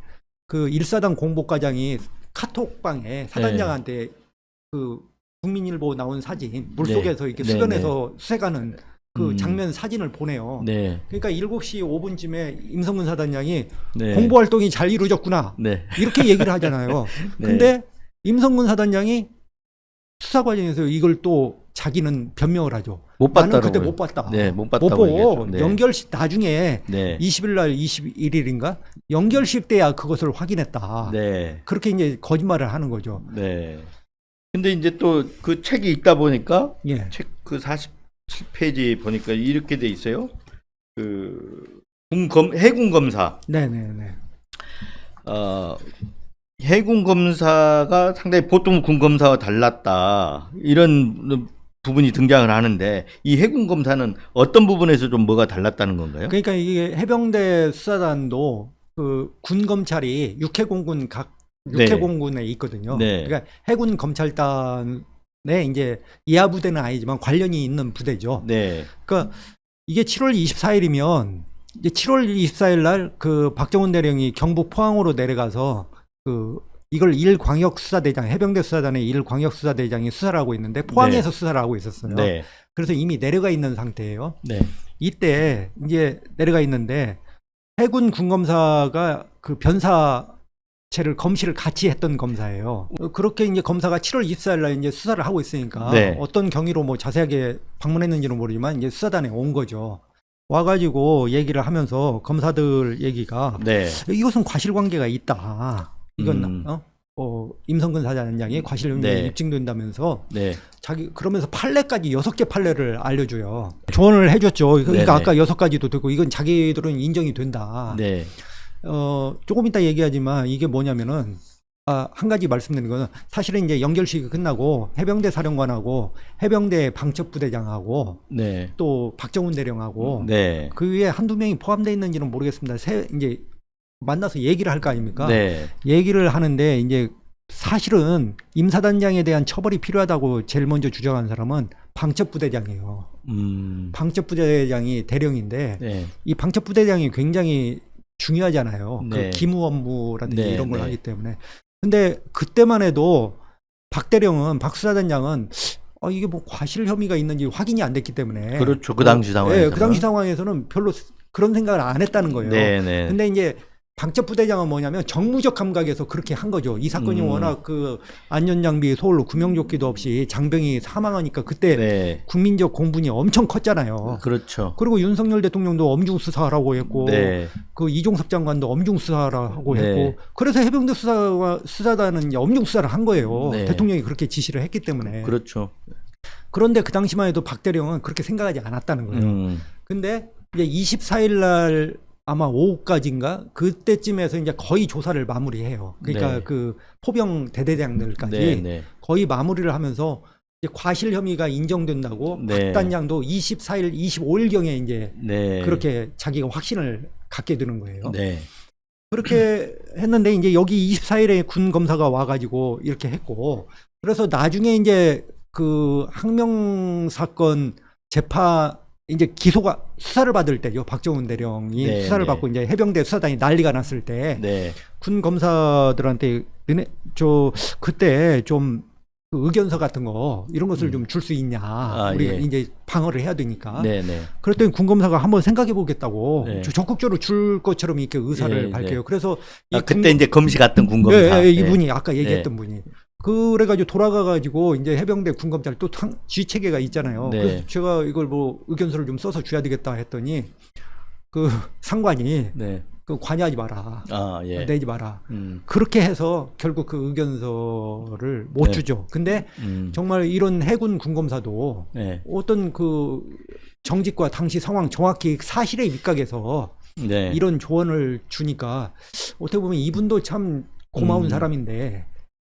그 1사단 공보과장이 카톡방에 사단장한테 그 국민일보 나온 사진 물속에서 이렇게 네. 수변에서 수색하는 그 장면 사진을 보내요. 네. 그러니까 7시 5분쯤에 임성근 사단장이 네. 공보활동이 잘 이루어졌구나. 네. 이렇게 얘기를 하잖아요. 네. 근데 임성근 사단장이 수사 과정에서 이걸 또 자기는 변명을 하죠. 못 나는 봤다고. 그때 못 봤다. 네, 못 못 봤다고 보고 얘기했죠. 네. 연결식 나중에 네. 20일 날 21일인가 연결식 때야 그것을 확인했다. 네. 그렇게 이제 거짓말을 하는 거죠. 네. 근데 이제 또 그 책이 있다 보니까 예. 책 그 47페이지 보니까 이렇게 돼 있어요. 그 해군 검사. 네네네. 해군 검사가 상당히 보통 군 검사와 달랐다. 이런 부분이 등장을 하는데 이 해군 검사는 어떤 부분에서 좀 뭐가 달랐다는 건가요? 그러니까 이게 해병대 수사단도 그 군 검찰이 육해공군 각 네. 육해공군에 있거든요. 네. 그러니까 해군 검찰단에 이제 이하 부대는 아니지만 관련이 있는 부대죠. 네. 그러니까 이게 7월 24일이면 이제 7월 24일 날 그 박정훈 대령이 경북 포항으로 내려가서 그 이걸 일광역수사대장 해병대 수사단의 일광역수사대장이 수사를 하고 있는데 포항에서 수사를 하고 있었어요. 네. 그래서 이미 내려가 있는 상태예요. 네. 이때 이제 내려가 있는데 해군 군검사가 그 변사체를 검시를 같이 했던 검사예요. 그렇게 이제 검사가 7월 24일 날 이제 수사를 하고 있으니까 네. 어떤 경위로 뭐 자세하게 방문했는지는 모르지만 이제 수사단에 온 거죠. 와가지고 얘기를 하면서 검사들 얘기가 네. 이것은 과실관계가 있다. 이건 임성근 사단장이 과실혐의가 네. 입증된다면서 네. 자기 그러면서 판례까지 6개 판례를 알려줘요. 조언을 해줬죠. 네네. 그러니까 아까 6가지도 되고 이건 자기들은 인정이 된다. 네. 조금 이따 얘기하지만 이게 뭐냐면은 한 가지 말씀드리는 거는 사실은 이제 연결식이 끝나고 해병대 사령관하고 해병대 방첩부대장하고 네. 또 박정훈 대령하고 네. 그 위에 한두 명이 포함되어 있는지는 모르겠습니다. 이제 만나서 얘기를 할 거 아닙니까? 네. 얘기를 하는데 이제 사실은 임사단장에 대한 처벌이 필요하다고 제일 먼저 주장한 사람은 방첩부대장이에요. 방첩부대장이 대령인데 네. 이 방첩부대장이 굉장히 중요하잖아요. 네. 그 기무 업무라든지 네, 이런 걸 네. 하기 때문에. 근데 그때만 해도 박 대령은 박 수사단장은 이게 뭐 과실 혐의가 있는지 확인이 안 됐기 때문에 그렇죠. 그 당시 상황에서. 네, 그 당시 상황에서는 별로 그런 생각을 안 했다는 거예요. 네, 네. 근데 이제 방첩부대장은 뭐냐면 정무적 감각에서 그렇게 한 거죠. 이 사건이 워낙 그 안전장비 서울로 구명조끼도 없이 장병이 사망하니까 그때 네. 국민적 공분이 엄청 컸잖아요. 그렇죠. 그리고 윤석열 대통령도 엄중수사하라고 했고 네. 그 이종섭 장관도 엄중수사하라고 네. 했고 그래서 해병대 수사단은 엄중수사를 한 거예요. 네. 대통령이 그렇게 지시를 했기 때문에. 그렇죠. 그런데 그 당시만 해도 박 대령은 그렇게 생각하지 않았다는 거예요. 근데 이제 24일 날 아마 오후까지인가 그때쯤에서 이제 거의 조사를 마무리해요. 그러니까 네. 그 포병 대대장들까지 네, 네. 거의 마무리를 하면서 이제 과실 혐의가 인정된다고 네. 박 단장도 24일, 25일경에 이제 네. 그렇게 자기가 확신을 갖게 되는 거예요. 네. 그렇게 했는데 이제 여기 24일에 군 검사가 와가지고 이렇게 했고 그래서 나중에 이제 그 항명 사건 재판에 이제 기소가 수사를 받을 때요. 박정훈 대령이 네, 수사를 네. 받고 이제 해병대 수사단이 난리가 났을 때 네. 군 검사들한테 그때 좀 그 의견서 같은 거 이런 것을 좀 줄 수 있냐. 우리가 예. 이제 방어를 해야 되니까. 네, 네. 그랬더니 군 검사가 한번 생각해 보겠다고 네. 적극적으로 줄 것처럼 이렇게 의사를 예, 밝혀요. 네. 그래서 그때 이제 검시 갔던 군검사. 이분이 아까 얘기했던 분이 그래가지고 돌아가가지고 이제 해병대 군검사를 또 G체계가 있잖아요. 네. 그래서 제가 이걸 뭐 의견서를 좀 써서 줘야 되겠다 했더니 그 상관이 네. 그 관여하지 마라. 아, 예. 내지 마라. 그렇게 해서 결국 그 의견서를 못 네. 주죠. 근데 정말 이런 해군 군검사도 네. 어떤 그 정직과 당시 상황 정확히 사실에 입각해서 네. 이런 조언을 주니까 어떻게 보면 이분도 참 고마운 사람인데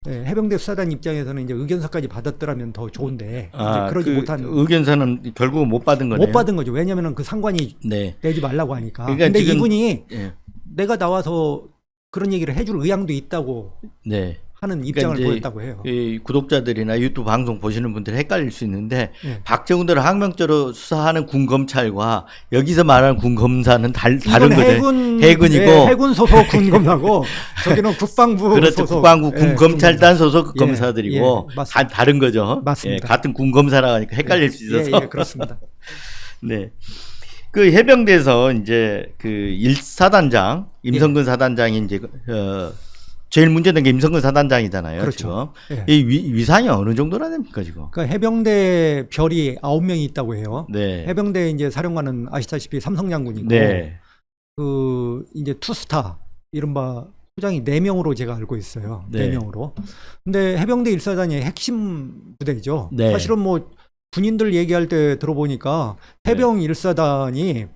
해병대 수사단 입장에서는 이제 의견서까지 받았더라면 더 좋은데 이제 그러지 못한 의견서는 결국 못 받은 거네요. 못 받은 거죠. 왜냐하면 그 상관이 네. 내지 말라고 하니까. 그러니까 근데 지금, 이분이 예. 내가 나와서 그런 얘기를 해줄 의향도 있다고 네. 하는 입장을 이제 보였다고 해요. 이 구독자들이나 유튜브 방송 보시는 분들이 헷갈릴 수 있는데 네. 박정훈을 항명죄로 수사하는 군검찰과 여기서 말하는 군검사는 다른 이건 거죠. 해군이고 해군 소속 군검사고 저기는 국방부 그렇죠. 소속 국방부 군검찰단 군검사. 소속 검사들이고 맞습니다. 다른 거죠. 맞습니다. 예, 같은 군검사라 하니까 헷갈릴 수 있어서. 그렇습니다. 네. 그 해병대에서 이제 그 1사단장 임성근 사단장이 이제 제일 문제된 게 임성근 사단장이잖아요. 그렇죠. 지금. 이 위상이 어느 정도나 됩니까 지금? 그러니까 해병대 별이 9명이 있다고 해요. 네. 해병대 이제 사령관은 아시다시피 삼성장군이고 네. 그 이제 투스타 이른바 소장이 4명으로 제가 알고 있어요. 네. 4명으로. 근데 해병대 1사단이 핵심 부대죠. 네. 사실은 뭐 군인들 얘기할 때 들어보니까 해병 1사단이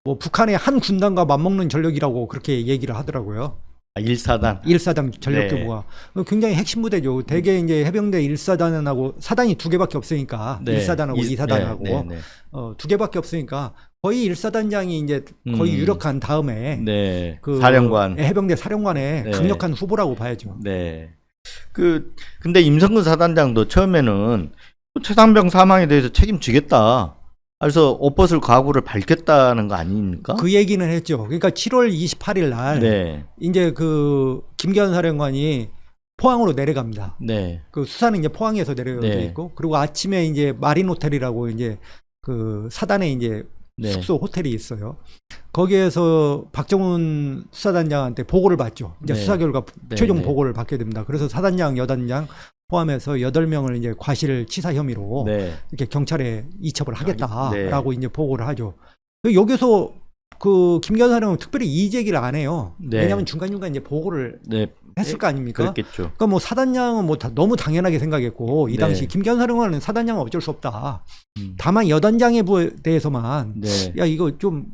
뭐 북한의 한 군단과 맞먹는 전력이라고 그렇게 얘기를 하더라고요. 1사단. 1사단 전력 네. 규모가 굉장히 핵심 부대죠. 대개 이제 해병대 1사단하고 사단이 2개밖에 없으니까 네. 1사단하고 2사단하고 네. 네. 2개밖에 없으니까 거의 1사단장이 이제 거의 유력한 다음에 네. 그 사령관. 해병대 사령관의 네. 강력한 후보라고 봐야죠. 네. 근데 임성근 사단장도 처음에는 최상병 사망에 대해서 책임지겠다. 그래서 옷벗을 각오를 밝혔다는 거 아닙니까? 그 얘기는 했죠. 그러니까 7월 28일 날 네. 이제 그 김기현 사령관이 포항으로 내려갑니다. 네. 그 수사는 이제 포항에서 내려돼 네. 있고 그리고 아침에 이제 마린 호텔이라고 이제 그 사단에 이제 네. 숙소 호텔이 있어요. 거기에서 박정훈 수사단장한테 보고를 받죠. 이제 네. 수사 결과 네, 최종 네. 보고를 받게 됩니다. 그래서 사단장, 여단장 포함해서 8명을 이제 과실치사 혐의로 네. 이렇게 경찰에 이첩을 하겠다라고 네. 이제 보고를 하죠. 여기서 그 김기현 사령은 특별히 이의 제기를 안 해요. 네. 왜냐하면 중간중간 이제 보고를 네. 했을 거 아닙니까? 그렇겠죠. 그러니까 뭐 사단장은 뭐 너무 당연하게 생각했고 이 당시 네. 김기현 사령관은 사단장은 어쩔 수 없다. 다만 여단장에 대해서만 네. 야 이거 좀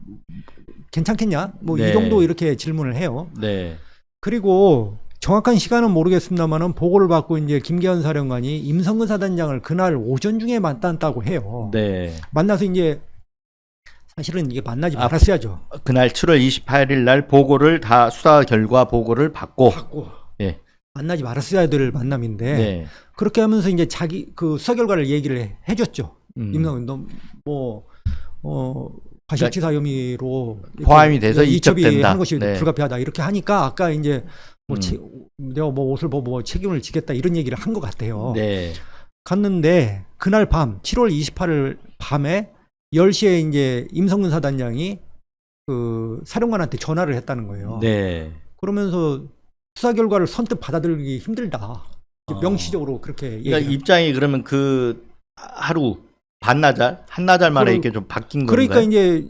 괜찮겠냐? 뭐 이 네. 정도 이렇게 질문을 해요. 네. 그리고 정확한 시간은 모르겠습니다만은 보고를 받고 이제 김기현 사령관이 임성근 사단장을 그날 오전 중에 만났다고 해요. 네. 만나서 이제 사실은 이게 만나지 말았어야죠. 그날 7월 28일 날 보고를 다 수사 결과 보고를 받고 예. 만나지 말았어야 될 만남인데 네. 그렇게 하면서 이제 자기 그 수사 결과를 얘기를 해줬죠. 음. 임성근 과실치사 혐의로 포함이 돼서 이첩이 이첩된다. 한 것이 네. 불가피하다 이렇게 하니까 아까 이제 내가 뭐 옷을 뭐 책임을 지겠다 이런 얘기를 한 것 같아요. 네. 갔는데 그날 밤 7월 28일 밤에 10시에 이제 임성근 사단장이 그 사령관한테 전화를 했다는 거예요. 네. 그러면서 수사 결과를 선뜻 받아들이기 힘들다. 명시적으로 그렇게 그러니까 얘기를. 입장이 그러면 그 하루 반나절 한나절 만에 이렇게 좀 바뀐 건가요? 그러니까 이제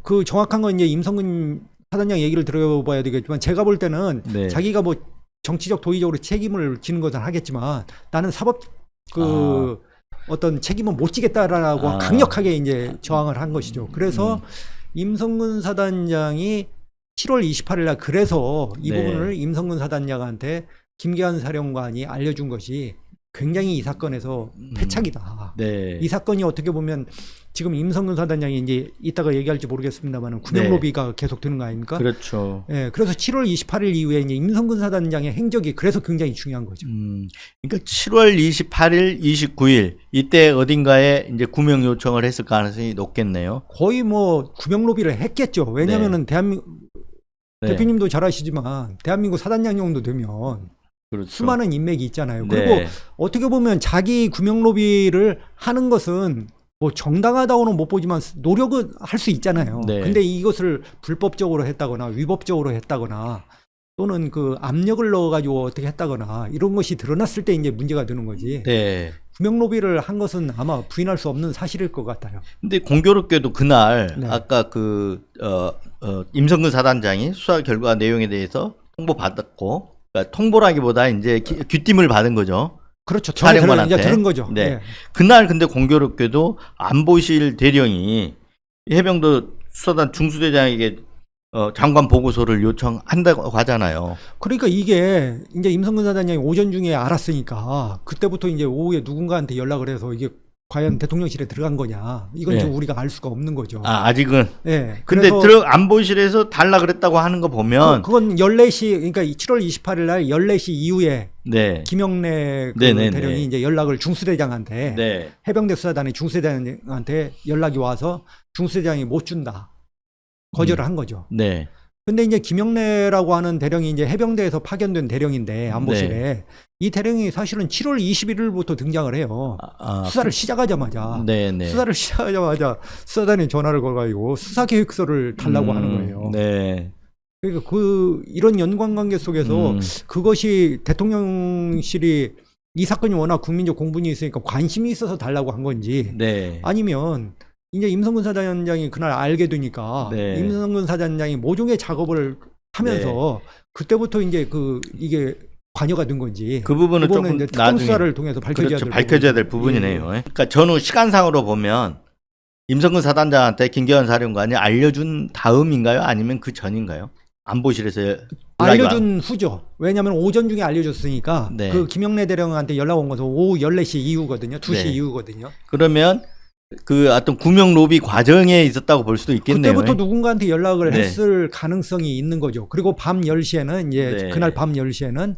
그 정확한 건 이제 임성근 사단장 얘기를 들어봐야 되겠지만 제가 볼 때는 네. 자기가 뭐 정치적 도의적으로 책임을 지는 것은 하겠지만 나는 사법 어떤 책임은 못 지겠다라고 강력하게 이제 저항을 한 것이죠. 그래서 임성근 사단장이 7월 28일 날 그래서 이 네. 부분을 임성근 사단장한테 김기현 사령관이 알려준 것이 굉장히 이 사건에서 패착이다. 네. 이 사건이 어떻게 보면 지금 임성근 사단장이 이제 이따가 얘기할지 모르겠습니다만 구명 네. 로비가 계속 되는 거 아닙니까? 그렇죠. 예, 그래서 7월 28일 이후에 이제 임성근 사단장의 행적이 그래서 굉장히 중요한 거죠. 그러니까 7월 28일, 29일 이때 어딘가에 이제 구명 요청을 했을 가능성이 높겠네요. 거의 뭐 구명 로비를 했겠죠. 왜냐면은 네. 대표님도 잘 아시지만 대한민국 사단장 정도 되면 그렇죠. 수많은 인맥이 있잖아요. 네. 그리고 어떻게 보면 자기 구명 로비를 하는 것은 뭐 정당하다고는 못 보지만 노력은 할 수 있잖아요. 네. 근데 이것을 불법적으로 했다거나 위법적으로 했다거나 또는 그 압력을 넣어가지고 어떻게 했다거나 이런 것이 드러났을 때 이제 문제가 되는 거지. 네. 구명 로비를 한 것은 아마 부인할 수 없는 사실일 것 같아요. 근데 공교롭게도 그날 네. 아까 임성근 사단장이 수사 결과 내용에 대해서 통보받았고, 그러니까 통보라기보다 이제 귀띔을 받은 거죠. 그렇죠. 전에 사령관한테. 이제 들은 거죠. 네. 네. 그날 근데 공교롭게도 안보실 대령이 해병대 수사단 중수대장에게 장관 보고서를 요청한다고 하잖아요. 그러니까 이게 이제 임성근 사단장이 오전 중에 알았으니까 그때부터 이제 오후에 누군가한테 연락을 해서 이게 과연 대통령실에 들어간 거냐 이건 네. 지금 우리가 알 수가 없는 거죠. 아직은. 네. 근데 그래서 안보실에서 달라 그랬다고 하는 거 보면 그건 14시 그러니까 7월 28일 날 14시 이후에 네. 김영래 그 네네네. 대령이 이제 연락을 중수대장한테 네. 해병대 수사단의 중수대장한테 연락이 와서 중수대장이 못 준다. 거절을 한 거죠. 네. 근데 이제 김영래라고 하는 대령이 이제 해병대에서 파견된 대령인데 안보실에 네. 이 대령이 사실은 7월 21일부터 등장을 해요. 수사를 시작하자마자 네네. 수사를 시작하자마자 수사단에 전화를 걸어가지고 수사 계획서를 달라고 하는 거예요. 네. 그러니까 이런 연관관계 속에서 그것이 대통령실이 이 사건이 워낙 국민적 공분이 있으니까 관심이 있어서 달라고 한 건지 네. 아니면 이제 임성근 사단장이 그날 알게 되니까 네. 임성근 사단장이 모종의 작업을 하면서 그때부터 이제 이게 관여가 된 건지 그 부분은 조금 이제 특검 수사를 통해서 밝혀져야 그렇죠. 될 밝혀져야 될 부분이죠. 부분이네요. 그러니까 전후 시간상으로 보면 임성근 사단장한테 김기현 사령관이 알려준 다음인가요? 아니면 그 전인가요? 안보실에서 알려준 후죠. 왜냐하면 오전 중에 알려줬으니까 네. 그 김영래 대령한테 연락 온 것은 오후 14시 이후거든요. 2시 네. 이후거든요. 그러면 그 어떤 구명 로비 과정에 있었다고 볼 수도 있겠네요. 그때부터 누군가한테 연락을 네. 했을 가능성이 있는 거죠. 그리고 밤 10시에는 이제 네. 그날 밤 10시에는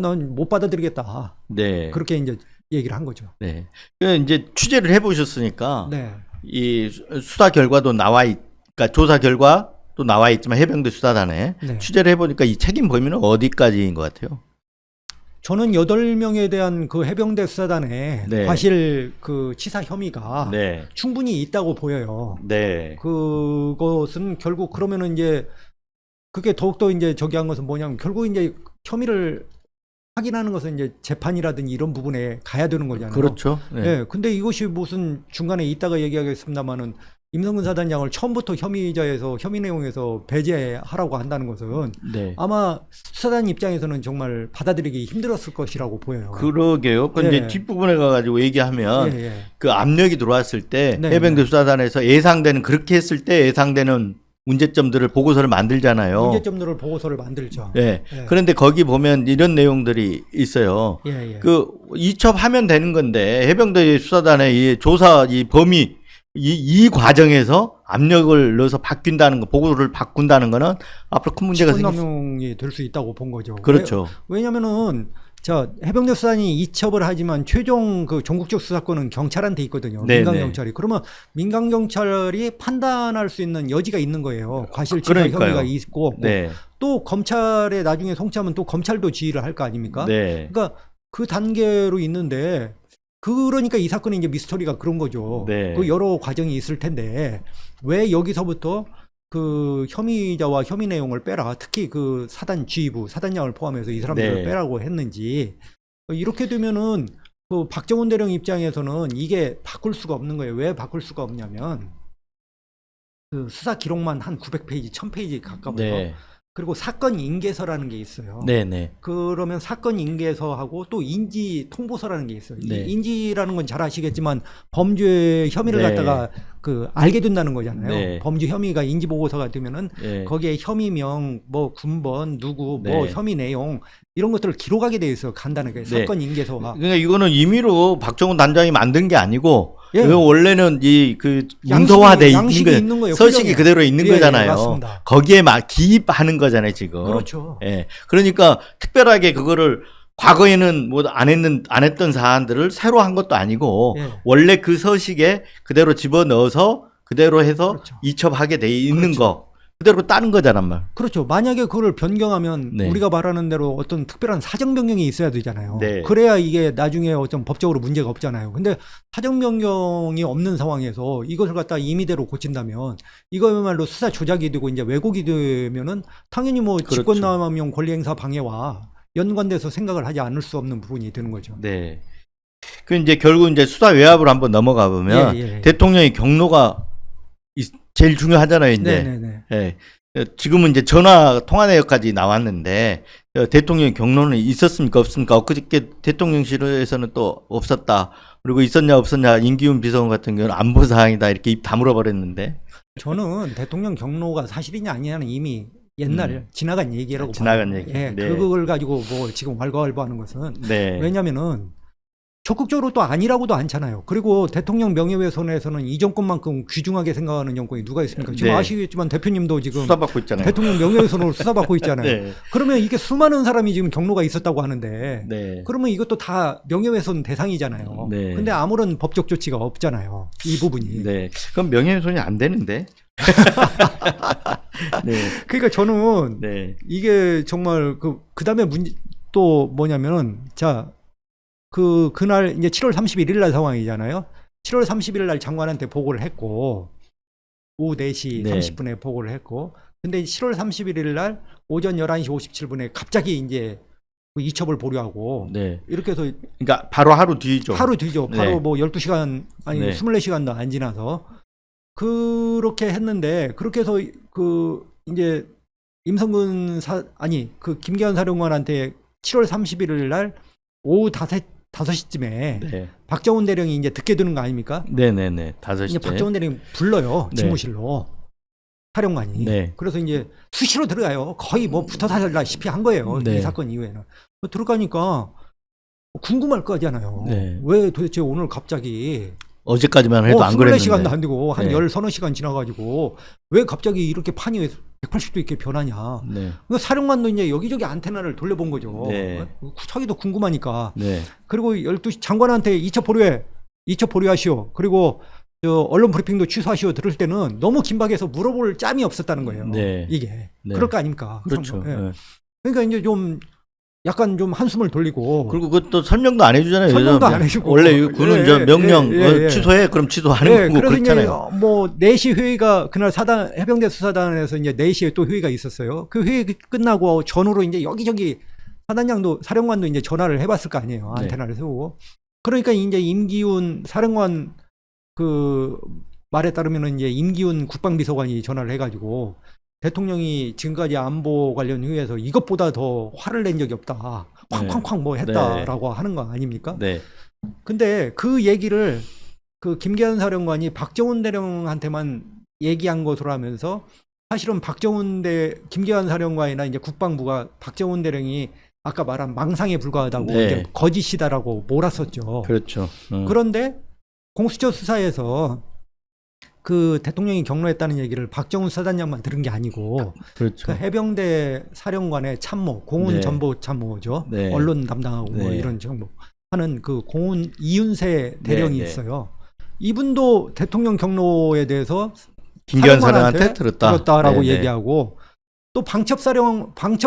난 못 받아들이겠다. 네. 그렇게 이제 얘기를 한 거죠. 네. 그 이제 취재를 해보셨으니까 네. 이 수사 결과도 그러니까 조사 결과도 나와 있지만 해병대 수사단에 네. 취재를 해보니까 이 책임 범위는 어디까지인 것 같아요? 저는 8명에 대한 그 해병대 수사단의 네. 과실 그 치사 혐의가 네. 충분히 있다고 보여요. 네. 그것은 결국 그러면은 이제 그게 더욱더 이제 저기 한 것은 뭐냐면 결국 이제 혐의를 확인하는 것은 이제 재판이라든지 이런 부분에 가야 되는 거잖아요. 그렇죠. 네. 네. 근데 이것이 무슨 중간에 이따가 얘기하겠습니다만은 임성근 사단장을 처음부터 혐의자에서 혐의 내용에서 배제하라고 한다는 것은 네. 아마 수사단 입장에서는 정말 받아들이기 힘들었을 것이라고 보여요. 그러게요. 그 예. 이제 뒷부분에 가가지고 얘기하면 예, 예. 그 압력이 들어왔을 때 네, 해병대 네. 수사단에서 그렇게 했을 때 예상되는 문제점들을 보고서를 만들잖아요. 문제점들을 보고서를 만들죠. 예. 예. 그런데 거기 보면 이런 내용들이 있어요. 예, 예. 그 이첩하면 되는 건데 해병대 수사단의 이 조사 이 범위 이 과정에서 압력을 넣어서 바뀐다는 거, 보고를 바꾼다는 거는 앞으로 큰 문제가 생길 수. 직권남용이 될 수 있다고 본 거죠. 그렇죠. 왜냐면은 해병대 수사단이 이첩을 하지만 최종 그 전국적 수사권은 경찰한테 있거든요. 네, 민간 네. 경찰이. 그러면 민간 경찰이 판단할 수 있는 여지가 있는 거예요. 과실치사 그러니까요. 혐의가 있고 없고. 네. 또 검찰에 나중에 송치하면 또 검찰도 지휘를 할 거 아닙니까? 네. 그러니까 그 단계로 있는데 그러니까 이 사건이 이제 미스터리가 그런 거죠. 네. 그 여러 과정이 있을 텐데 왜 여기서부터 그 혐의자와 혐의 내용을 빼라. 특히 그 사단 지휘부, 사단장을 포함해서 이 사람들을 네. 빼라고 했는지 이렇게 되면은 그 박정훈 대령 입장에서는 이게 바꿀 수가 없는 거예요. 왜 바꿀 수가 없냐면 그 수사 기록만 한 900페이지, 1000페이지 가까워요. 네. 그리고 사건 인계서라는 게 있어요. 네. 네. 그러면 사건 인계서하고 또 인지 통보서라는 게 있어요. 네. 이 인지라는 건 잘 아시겠지만 범죄 혐의를 네. 갖다가 그 알게 된다는 거잖아요. 네. 범죄 혐의가 인지 보고서가 되면은 예. 거기에 혐의명, 뭐 군번, 누구, 뭐 네. 혐의 내용 이런 것들을 기록하게 돼 있어요. 간단하게 네. 사건 인계서가. 그러니까 이거는 임의로 박정훈 단장이 만든 게 아니고 예. 이거 원래는 이 그 문서화돼 있는 양식이 거, 있는 거예요. 서식이 표정에. 그대로 있는 예, 예, 거잖아요. 맞습니다. 거기에 막 기입하는 거잖아요, 지금. 그렇죠. 예. 그러니까 특별하게 그거를 과거에는 뭐 안 했던 사안들을 새로 한 것도 아니고 예. 원래 그 서식에 그대로 집어넣어서 그대로 해서 그렇죠. 이첩하게 돼 있는 그렇죠. 거 그대로 따는 거잖아, 말. 그렇죠. 만약에 그걸 변경하면 네. 우리가 말하는 대로 어떤 특별한 사정 변경이 있어야 되잖아요. 네. 그래야 이게 나중에 어떤 법적으로 문제가 없잖아요. 근데 사정 변경이 없는 상황에서 이것을 갖다 임의대로 고친다면 이거야말로 수사 조작이 되고 이제 왜곡이 되면은 당연히 뭐 그렇죠. 직권남용 권리행사 방해와 연관돼서 생각을 하지 않을 수 없는 부분이 되는 거죠. 네. 그 이제 결국 이제 수사 외압으로 한번 넘어가 보면 예, 예. 대통령의 경로가 제일 중요하잖아요, 이제. 네네네. 예. 지금은 이제 전화 통화 내역까지 나왔는데 대통령 경로는 있었습니까, 없습니까? 엊그저께 대통령실에서는 또 없었다. 그리고 있었냐 없었냐 임기훈 비서관 같은 경우는 안보 사항이다 이렇게 입 다물어 버렸는데. 저는 대통령 경로가 사실이냐 아니냐는 이미 옛날 지나간 얘기라고 지나간 봐요. 얘기. 예, 네. 그걸 가지고 뭐 지금 왈가왈부하는 것은 네. 왜냐면은 적극적으로 또 아니라고도 않잖아요. 그리고 대통령 명예훼손에서는 이 정권만큼 귀중하게 생각하는 정권이 누가 있습니까? 지금 네. 아시겠지만 대표님도 지금 수사받고 있잖아요. 대통령 명예훼손으로 수사받고 있잖아요. 네. 그러면 이게 수많은 사람이 지금 경로가 있었다고 하는데 네. 그러면 이것도 다 명예훼손 대상이잖아요. 네. 근데 아무런 법적 조치가 없잖아요. 이 부분이. 네. 그럼 명예훼손이 안 되는데. 네. 그러니까 저는 네. 이게 정말 그 다음에 문제 또 뭐냐면은 자 그날 이제 7월 31일 날 상황이잖아요. 7월 30일 날 장관한테 보고를 했고 오후 4시 네. 30분에 보고를 했고 근데 7월 31일 날 오전 11시 57분에 갑자기 이제 그 이첩을 보류하고 네. 이렇게 해서 그러니까 바로 하루 뒤죠. 하루 뒤죠. 바로 네. 뭐 12시간 아니 네. 24시간도 안 지나서 그렇게 했는데 그렇게 해서 그 이제 임성근 그 김기현 사령관한테 7월 31일 날 오후 5시쯤에 네. 박정훈 대령이 이제 듣게 되는 거 아닙니까? 네네네. 이제 5시째. 박정훈 대령이 불러요. 네. 집무실로. 사령관이. 네. 그래서 이제 수시로 들어가요. 거의 뭐 붙어 살다시피 한 거예요. 네. 이 사건 이후에는. 들어가니까 궁금할 거잖아요. 네. 왜 도대체 오늘 갑자기 어제까지만 해도 안 24시간도 그랬는데. 안 되고 한 네. 10서너 시간 지나가지고 왜 갑자기 이렇게 판이 180도 있게 변하냐. 네. 그 사령관도 이제 여기저기 안테나를 돌려본 거죠. 네. 자기도 궁금하니까. 네. 그리고 12시 장관한테 이첩 보류하시오. 그리고 저 언론 브리핑도 취소하시오 들을 때는 너무 긴박해서 물어볼 짬이 없었다는 거예요. 네. 이게. 네. 그럴 거 아닙니까? 그렇죠. 예. 네. 그러니까 이제 좀 약간 좀 한숨을 돌리고 그리고 그것도 설명도 안 해주잖아요. 설명도 요즘. 안 해주고. 원래 그는 예, 저 명령 예, 예, 예. 취소해 그럼 취소하는 네, 거고 그래서 그렇잖아요. 이제 뭐 4시 회의가 그날 해병대 수사단에서 이제 4시에 또 회의가 있었어요. 그 회의 끝나고 전후로 이제 여기저기 사령관도 이제 전화를 해봤을 거 아니에요. 네. 안테나를 세우고. 그러니까 이제 임기훈 사령관 그 말에 따르면은 이제 임기훈 국방비서관이 전화를 해가지고 대통령이 지금까지 안보 관련 회의에서 이것보다 더 화를 낸 적이 없다. 쾅쾅쾅 뭐 했다라고 하는 거 아닙니까? 네. 근데 그 얘기를 그 김기현 사령관이 박정훈 대령한테만 얘기한 것으로 하면서 사실은 김기현 사령관이나 이제 국방부가 박정훈 대령이 아까 말한 망상에 불과하다고 네. 이제 거짓이다라고 몰았었죠. 그렇죠. 그런데 공수처 수사에서 그 대통령이 경로했다는 얘기를 박정훈 사단장만 들은 게 아니고 그렇죠. 그 해병대 사령관의 참모, 공훈 네. 전보 참모죠. 네. 언론 담당하고 뭐 네. 이런 정보 하는 그 공훈 이윤세 대령이 네, 네. 있어요. 이분도 대통령 경로에 대해서 김기현 사령한테 들었다라고 네, 네. 얘기하고 또 방첩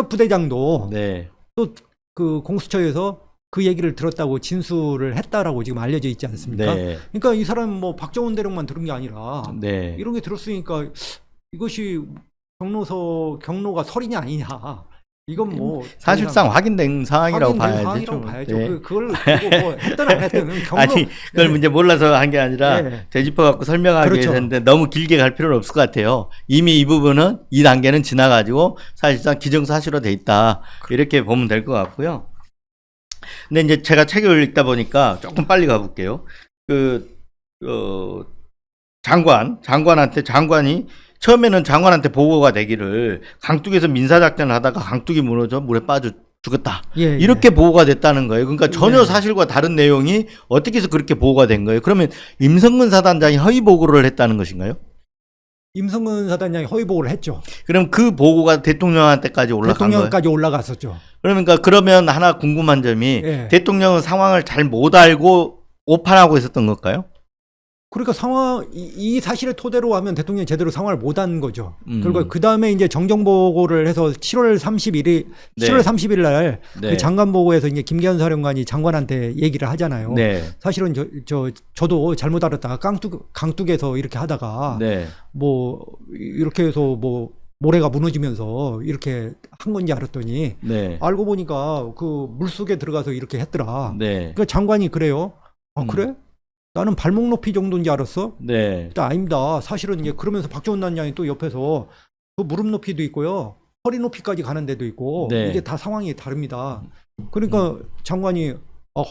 부대장도 네. 또 그 공수처에서 그 얘기를 들었다고 진술을 했다라고 지금 알려져 있지 않습니까? 네. 그러니까 이 사람 뭐 박정훈 대령만 들은 게 아니라 네. 이런 게 들었으니까 이것이 경로가 설이냐 아니냐 이건 뭐 사실상 확인된 사항이라고 봐야죠. 사항이라고 봐야죠. 네. 그걸 보고 뭐 했든 안 했든 경로 아니 그걸 이제 몰라서 한 게 아니라 네. 되짚어 갖고 설명하기 그렇죠. 위해서인데 너무 길게 갈 필요는 없을 것 같아요. 이미 이 부분은 이 단계는 지나가지고 사실상 기정사실화 돼 있다 이렇게 보면 될 것 같고요. 근데 이제 제가 책을 읽다 보니까 조금 빨리 가볼게요. 장관한테 장관이 처음에는 장관한테 보고가 되기를 강둑에서 민사작전을 하다가 강둑이 무너져 물에 빠져 죽었다. 예, 이렇게 보고가 됐다는 거예요. 그러니까 전혀 예. 사실과 다른 내용이 어떻게 해서 그렇게 보고가 된 거예요? 그러면 임성근 사단장이 허위 보고를 했다는 것인가요? 임성근 사단장이 허위 보고를 했죠. 그럼 그 보고가 대통령한테까지 올라간 거예요? 대통령까지 올라갔었죠. 그러면 하나 궁금한 점이 예. 대통령은 상황을 잘 못 알고 오판하고 있었던 걸까요? 그러니까 이 사실을 토대로 하면 대통령이 제대로 상황을 못 한 거죠. 그리고 음. 그 다음에 이제 정정 보고를 해서 7월 30일 날 네. 그 장관 보고에서 이제 김기현 사령관이 장관한테 얘기를 하잖아요. 네. 사실은 저도 잘못 알았다가 강둑에서 이렇게 하다가 네. 뭐 이렇게 해서 뭐 모래가 무너지면서 이렇게 한 건지 알았더니 네. 알고 보니까 그 물속에 들어가서 이렇게 했더라. 네. 그 장관이 그래요. 아 그래? 나는 발목 높이 정도인지 알았어. 네. 일단 아닙니다. 사실은 이제 그러면서 박정훈 단장이 또 옆에서 그 무릎 높이도 있고요, 허리 높이까지 가는 데도 있고 네. 이게 다 상황이 다릅니다. 그러니까 장관이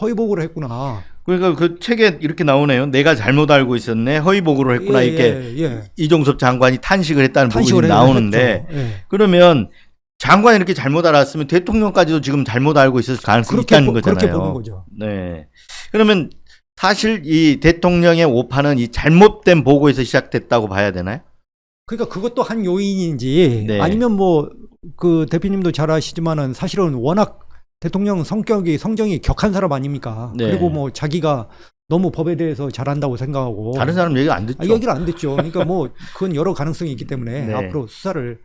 허위 보고를 했구나. 그러니까 그 책에 이렇게 나오네요. 내가 잘못 알고 있었네. 허위 보고를 했구나. 이렇게 이종섭 장관이 탄식을 했다는 부분이 나오는데 했죠. 예. 그러면 장관이 이렇게 잘못 알았으면 대통령까지도 지금 잘못 알고 있을 가능성이 있다는 거잖아요. 그렇게 보는 거죠. 네. 그러면 사실 이 대통령의 오판은 이 잘못된 보고에서 시작됐다고 봐야 되나요? 그러니까 그것도 한 요인인지 네. 아니면 뭐 그 대표님도 잘 아시지만은 사실은 워낙 대통령 성정이 격한 사람 아닙니까? 네. 그리고 뭐 자기가 너무 법에 대해서 잘한다고 생각하고 다른 사람 얘기 안 듣죠. 얘기를 안 듣죠. 그러니까 뭐 그건 여러 가능성이 있기 때문에 네. 앞으로 수사를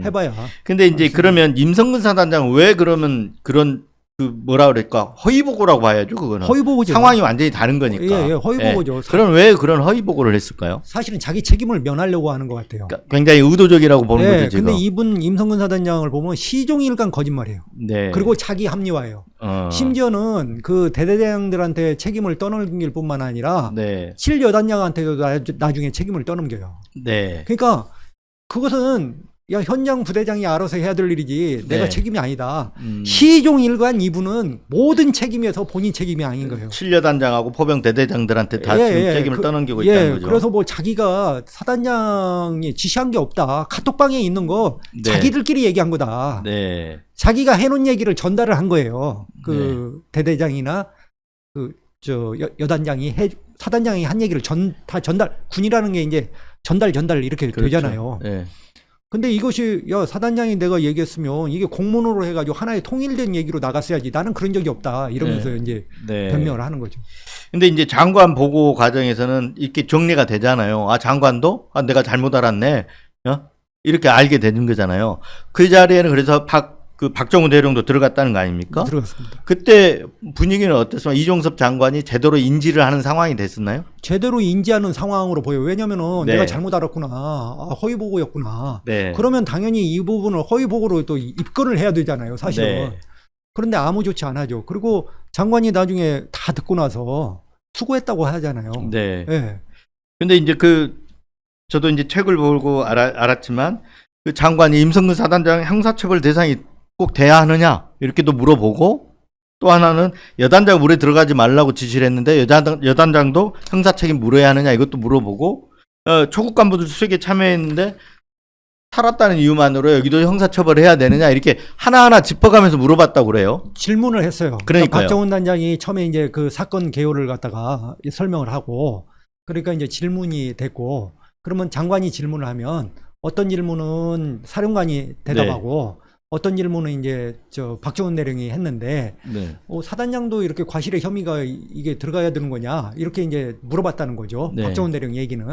해봐야. 근데 이제 그러면 임성근 사단장은 왜 그러면 그런 그 뭐라 그럴까 허위 보고라고 봐야죠. 그거는 허위 보고죠. 상황이 완전히 다른 거니까. 예, 허위 보고죠. 그럼 왜 그런 허위 보고를 했을까요? 사실은 자기 책임을 면하려고 하는 것 같아요. 그러니까 굉장히 의도적이라고 보는 거죠. 지금. 근데 이분 임성근 사단장을 보면 시종일관 거짓말이에요. 네. 그리고 자기 합리화예요. 심지어는 그 대대장들한테 책임을 떠넘길 뿐만 아니라 네. 7여단장한테도 나중에 책임을 떠넘겨요. 네. 그러니까 그것은 야 현장 부대장이 알아서 해야 될 일이지 내가 네. 책임이 아니다. 시종일관 이분은 모든 책임에서 본인 책임이 아닌 거예요. 7여단장하고 포병 대대장들한테 다 지금 책임을 떠넘기고 예, 있다는 거죠. 그래서 뭐 자기가 사단장이 지시한 게 없다. 카톡방에 있는 거 네. 자기들끼리 얘기한 거다. 네. 자기가 해놓은 얘기를 전달을 한 거예요. 그 대대장이나 그 여단장이 사단장이 한 얘기를 다 전달, 군이라는 게 이제 전달 이렇게 그렇죠. 되잖아요. 네. 근데 이것이 야 사단장이 내가 얘기했으면 이게 공문으로 해가지고 하나의 통일된 얘기로 나갔어야지. 나는 그런 적이 없다. 이러면서 이제 변명을 하는 거죠. 근데 이제 장관 보고 과정에서는 이렇게 정리가 되잖아요. 아 장관도 내가 잘못 알았네. 이렇게 알게 되는 거잖아요. 그 자리에는 그래서 박정훈 대령도 들어갔다는 거 아닙니까? 들어갔습니다. 그때 분위기는 어땠어요? 이종섭 장관이 제대로 인지를 하는 상황이 됐었나요? 제대로 인지하는 상황으로 보여요. 왜냐면은 네. 내가 잘못 알았구나. 허위 보고였구나. 네. 그러면 당연히 이 부분을 허위 보고로 또 입건을 해야 되잖아요. 사실은. 네. 그런데 아무 조치 안 하죠. 그리고 장관이 나중에 다 듣고 나서 수고했다고 하잖아요. 네. 네. 근데 이제 저도 이제 책을 보고 알았지만 그 장관이 임성근 사단장 형사처벌 대상이 꼭 돼야 하느냐 이렇게도 물어보고 또 하나는 여단장 물에 들어가지 말라고 지시를 했는데 여단장도 형사 책임 물어야 하느냐 이것도 물어보고 초급 간부들 수색에 참여했는데 살았다는 이유만으로 여기도 형사처벌해야 되느냐 이렇게 하나하나 짚어가면서 물어봤다고 그래요. 질문을 했어요. 그러니까요. 박정훈 단장이 처음에 이제 그 사건 개요를 갖다가 설명을 하고 그러니까 이제 질문이 됐고 그러면 장관이 질문을 하면 어떤 질문은 사령관이 대답하고 어떤 질문은 이제 박정훈 대령이 했는데 사단장도 이렇게 과실의 혐의가 이게 들어가야 되는 거냐 이렇게 이제 물어봤다는 거죠. 박정훈 대령 얘기는.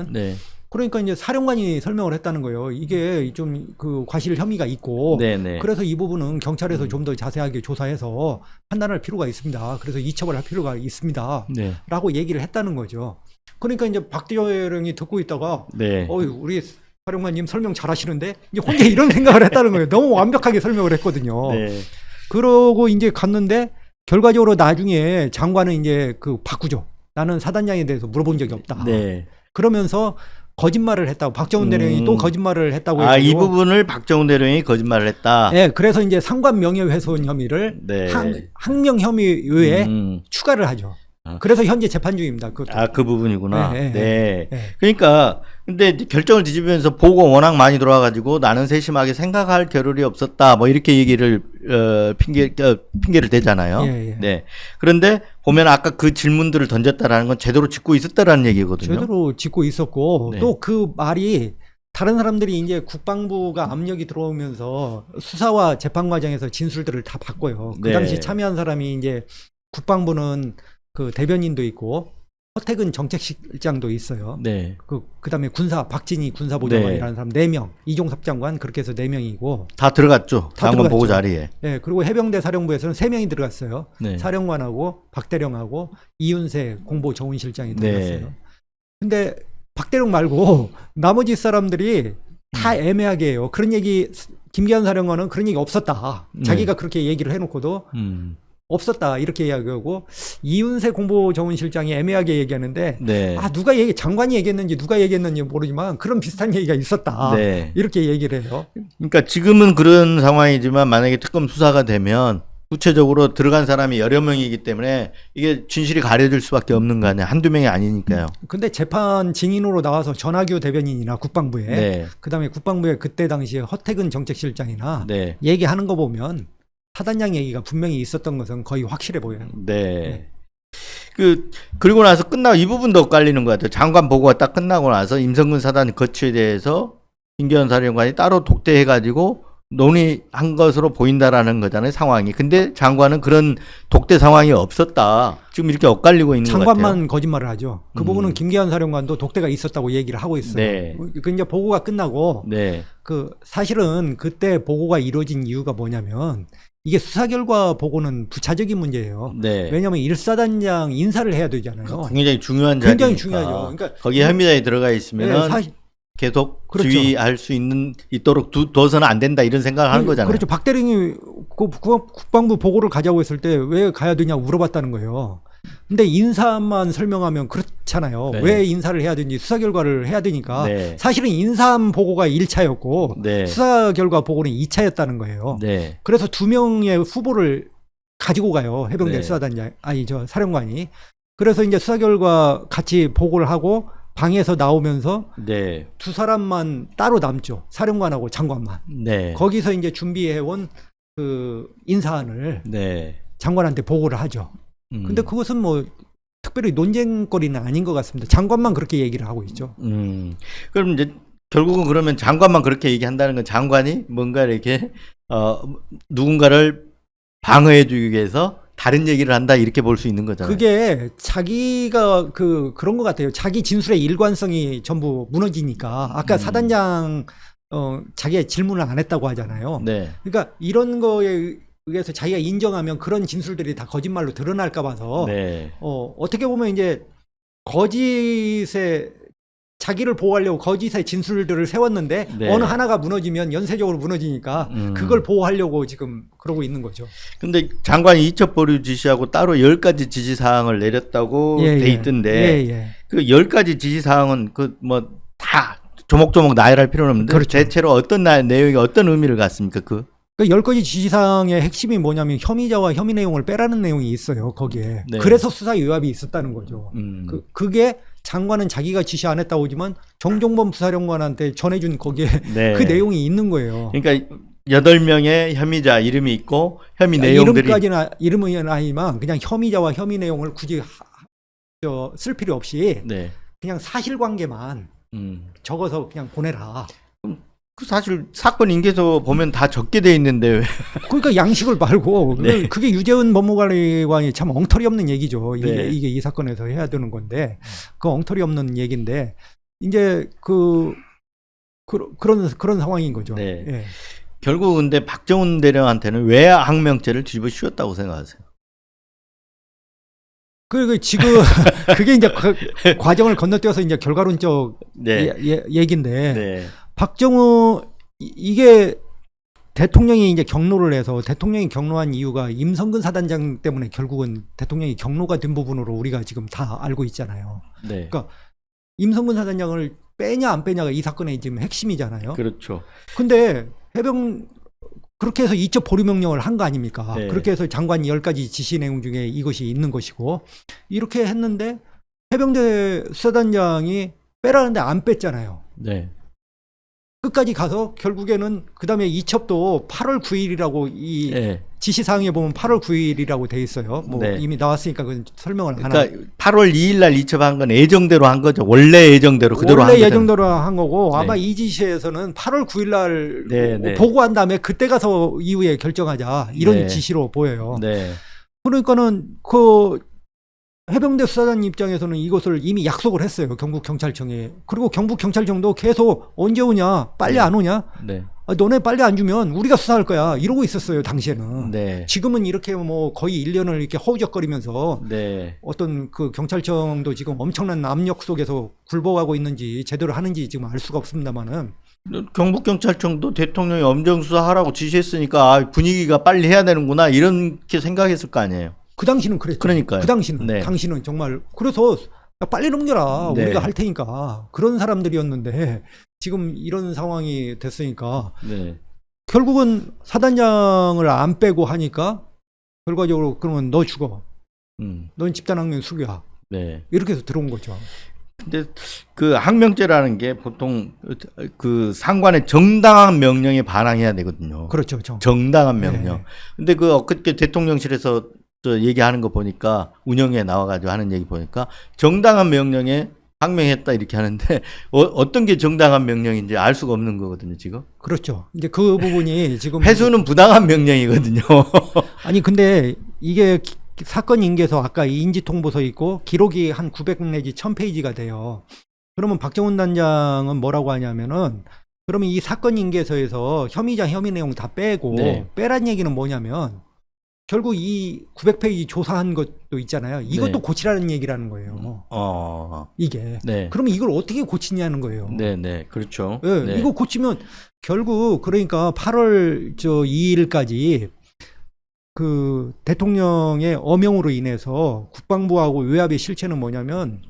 그러니까 이제 사령관이 설명을 했다는 거예요. 이게 좀 그 과실 혐의가 있고 그래서 이 부분은 경찰에서 좀 더 자세하게 조사해서 판단할 필요가 있습니다. 그래서 이처벌할 필요가 있습니다. 라고 얘기를 했다는 거죠. 그러니까 이제 박 대령이 듣고 있다가 우리 사령관님 설명 잘하시는데 이제 혼자 이런 생각을 했다는 거예요. 너무 완벽하게 설명을 했거든요. 그러고 이제 갔는데 결과적으로 나중에 장관은 이제 바꾸죠. 나는 사단장에 대해서 물어본 적이 없다. 그러면서 거짓말을 했다고 박정훈 대령이 또 거짓말을 했다고 해서 이 부분을 박정훈 대령이 거짓말을 했다. 네, 그래서 이제 상관 명예훼손 혐의를 항명 혐의 외에 추가를 하죠. 그래서 현재 재판 중입니다. 그것도. 아, 그 부분이구나. 네, 네. 네. 그러니까 근데 이제 결정을 뒤집으면서 보고 워낙 많이 돌아가지고 나는 세심하게 생각할 겨를이 없었다. 뭐 이렇게 얘기를 핑계를 대잖아요. 예, 예. 네. 그런데 보면 아까 그 질문들을 던졌다라는 건 제대로 짚고 있었다라는 얘기거든요. 제대로 짚고 있었고 네. 또 그 말이 다른 사람들이 이제 국방부가 압력이 들어오면서 수사와 재판 과정에서 진술들을 다 바꿔요. 그 네. 당시 참여한 사람이 이제 국방부는 그 대변인도 있고 허태근 정책실장도 있어요. 네. 그다음에 박진희 군사보좌관이라는 네. 사람 4명, 이종섭 장관 그렇게 해서 4명이고 다 들어갔죠. 다 장관 보고 들어갔죠. 자리에. 예, 그리고 해병대 사령부에서는 3명이 들어갔어요. 네. 사령관하고 박대령하고 이윤세 공보조훈실장이 들어갔어요. 네. 근데 박대령 말고 나머지 사람들이 다 애매하게 해요. 그런 얘기 김기현 사령관은 그런 얘기 없었다. 네. 자기가 그렇게 얘기를 해놓고도 없었다 이렇게 이야기하고 이윤세 공보조훈실장이 애매하게 얘기하는데 네. 아 누가 장관이 얘기했는지 누가 얘기했는지 모르지만 그런 비슷한 얘기가 있었다. 네. 이렇게 얘기를 해요. 그러니까 지금은 그런 상황이지만 만약에 특검 수사가 되면 구체적으로 들어간 사람이 여러 명이기 때문에 이게 진실이 가려질 수밖에 없는 거 아니야. 한두 명이 아니니까요. 근데 재판 증인으로 나와서 전하규 대변인이나 국방부에 네. 그다음에 국방부에 그때 당시에 허태근 정책실장이나 네. 얘기하는 거 보면 사단장 얘기가 분명히 있었던 것은 거의 확실해 보여요. 네. 그리고 나서 끝나고 이 부분도 엇갈리는 것 같아요. 장관 보고가 딱 끝나고 나서 임성근 사단 거취에 대해서 김기현 사령관이 따로 독대해가지고 논의한 것으로 보인다라는 거잖아요, 상황이. 근데 장관은 그런 독대 상황이 없었다. 지금 이렇게 엇갈리고 있는 것 같아요. 장관만 거짓말을 하죠. 그 부분은 김기현 사령관도 독대가 있었다고 얘기를 하고 있어요. 네. 그 이제 보고가 끝나고 네. 그 사실은 그때 보고가 이루어진 이유가 뭐냐면 이게 수사 결과 보고는 부차적인 문제예요. 네. 왜냐하면 1사단장 인사를 해야 되잖아요. 굉장히 중요한 자리니까. 굉장히 중요하죠. 그러니까 거기에 혐의자에 들어가 있으면 사실 계속 그렇죠. 지휘할 수 있도록 둬서는 안 된다 이런 생각을 하는 거잖아요. 그렇죠. 박 대령이 국방부 보고를 가자고 했을 때 왜 가야 되냐고 물어봤다는 거예요. 근데 인사만 설명하면 그렇잖아요. 네. 왜 인사를 해야 되는지 수사 결과를 해야 되니까 네. 사실은 인사함 보고가 1차였고 네. 수사 결과 보고는 2차였다는 거예요. 네. 그래서 2명의 후보를 가지고 가요. 해병대 네. 수사단장 사령관이. 그래서 이제 수사 결과 같이 보고를 하고 방에서 나오면서 네. 두 사람만 따로 남죠. 사령관하고 장관만. 네. 거기서 이제 준비해온 그 인사안을 네. 장관한테 보고를 하죠. 근데 그것은 뭐 특별히 논쟁거리는 아닌 것 같습니다. 장관만 그렇게 얘기를 하고 있죠. 그럼 이제 결국은 그러면 장관만 그렇게 얘기한다는 건 장관이 뭔가 이렇게 누군가를 방어해 주기 위해서 다른 얘기를 한다 이렇게 볼 수 있는 거잖아요. 그게 자기가 그런 것 같아요. 자기 진술의 일관성이 전부 무너지니까 아까 사단장 자기가 질문을 안 했다고 하잖아요. 네. 그러니까 이런 거에 의해서 자기가 인정하면 그런 진술들이 다 거짓말로 드러날까 봐서 네. 어떻게 보면 이제 거짓의 자기를 보호하려고 거짓의 진술들을 세웠는데 네. 어느 하나가 무너지면 연쇄적으로 무너지니까 그걸 보호하려고 지금 그러고 있는 거죠. 근데 장관이 이첩 보류 지시하고 따로 10가지 지시 사항을 내렸다고 예, 돼 예. 있던데 예, 예. 그 10가지 지시 사항은 그 뭐 다 조목조목 나열할 필요는 없는데 그렇죠. 대체로 어떤 내용이 어떤 의미를 갖습니까? 그 10가지 지시사항의 핵심이 뭐냐면 혐의자와 혐의 내용을 빼라는 내용이 있어요. 거기에. 네. 그래서 수사 유압이 있었다는 거죠. 그게 장관은 자기가 지시 안 했다고 하지만 정종범 부사령관한테 전해준 거기에 네. 그 내용이 있는 거예요. 그러니까 8명의 혐의자 이름이 있고 혐의 내용들이 이름은 아니지만 그냥 혐의자와 혐의 내용을 굳이 쓸 필요 없이 네. 그냥 사실관계만 적어서 그냥 보내라. 그 사실 사건 인계서 보면 다 적게 돼 있는데 왜? 그러니까 양식을 말고 네. 그게 유재훈 법무관리관이 참 엉터리 없는 얘기죠. 네. 이게 이 사건에서 해야 되는 건데 그 엉터리 없는 얘기인데 이제 그런 상황인 거죠. 네. 예. 결국 근데 박정훈 대령한테는 왜 항명죄를 뒤집어 씌웠다고 생각하세요? 지금 그게 이제 과정을 건너뛰어서 이제 결과론적 네. 얘기인데 네. 박정훈 이게 대통령이 이제 경로를 해서 대통령이 경로한 이유가 임성근 사단장 때문에 결국은 대통령이 경로가 된 부분으로 우리가 지금 다 알고 있잖아요. 네. 그러니까 임성근 사단장을 빼냐 안 빼냐가 이 사건의 지금 핵심이잖아요. 그렇죠. 근데 그렇게 해서 이첩 보류 명령을 한 거 아닙니까? 네. 그렇게 해서 장관 10가지 지시 내용 중에 이것이 있는 것이고, 이렇게 했는데 해병대 수사단장이 빼라는데 안 뺐잖아요. 네. 끝까지 가서 결국에는 그 다음에 이첩도 8월 9일이라고 이 네. 지시사항에 보면 8월 9일이라고 돼 있어요. 뭐 네. 이미 나왔으니까 그건 설명을 안 하고. 그러니까 8월 2일 날 이첩한 건 예정대로 한 거죠. 원래 예정대로 그대로 한 원래 거죠. 예정대로 한 거고, 네. 아마 이 지시에서는 8월 9일 날 네, 네. 보고한 다음에 그때 가서 이후에 결정하자 이런 네. 지시로 보여요. 네. 그러니까는 그 해병대 수사단 입장에서는 이것을 이미 약속을 했어요. 경북 경찰청에. 그리고 경북 경찰청도 계속 언제 오냐, 빨리 네. 안 오냐, 네. 너네 빨리 안 주면 우리가 수사할 거야, 이러고 있었어요 당시에는. 네. 지금은 이렇게 뭐 거의 1년을 이렇게 허우적거리면서 네. 어떤 그 경찰청도 지금 엄청난 압력 속에서 굴복하고 있는지 제대로 하는지 지금 알 수가 없습니다만은. 경북경찰청도 대통령이 엄정수사하라고 지시했으니까 아, 분위기가 빨리 해야 되는구나 이렇게 생각했을 거 아니에요. 그 당시는 그랬죠. 그러니까요. 그 당시는. 네. 당시는 정말. 그래서 야, 빨리 넘겨라. 네. 우리가 할 테니까. 그런 사람들이었는데 지금 이런 상황이 됐으니까 네. 결국은 사단장을 안 빼고 하니까 결과적으로 그러면 너 죽어. 넌 집단항명 수괴야. 네. 이렇게 해서 들어온 거죠. 근데 그 항명죄라는 게 보통 그 상관의 정당한 명령에 반항해야 되거든요. 그렇죠. 정당한 명령. 네. 근데 그 엊그제 대통령실에서 저 얘기하는 거 보니까 운영에 나와가지고 하는 얘기 보니까 정당한 명령에 항명했다 이렇게 하는데 어떤 게 정당한 명령인지 알 수가 없는 거거든요 지금. 그렇죠. 이제 그 부분이 지금 회수는 부당한 명령이거든요. 아니 근데 이게 사건 인계서 아까 인지통보서 있고 기록이 한 900 내지 1000페이지가 돼요. 그러면 박정훈 단장은 뭐라고 하냐면은 그러면 이 사건 인계서에서 혐의자 혐의 내용 다 빼고 네. 빼란 얘기는 뭐냐면 결국 이 900페이지 조사한 것도 있잖아요. 이것도 네. 고치라는 얘기라는 거예요. 이게. 네. 그러면 이걸 어떻게 고치냐는 거예요. 네, 네, 그렇죠. 예, 네. 이거 고치면 결국 그러니까 8월 2일까지 그 대통령의 어명으로 인해서 국방부하고 외압의 실체는 뭐냐면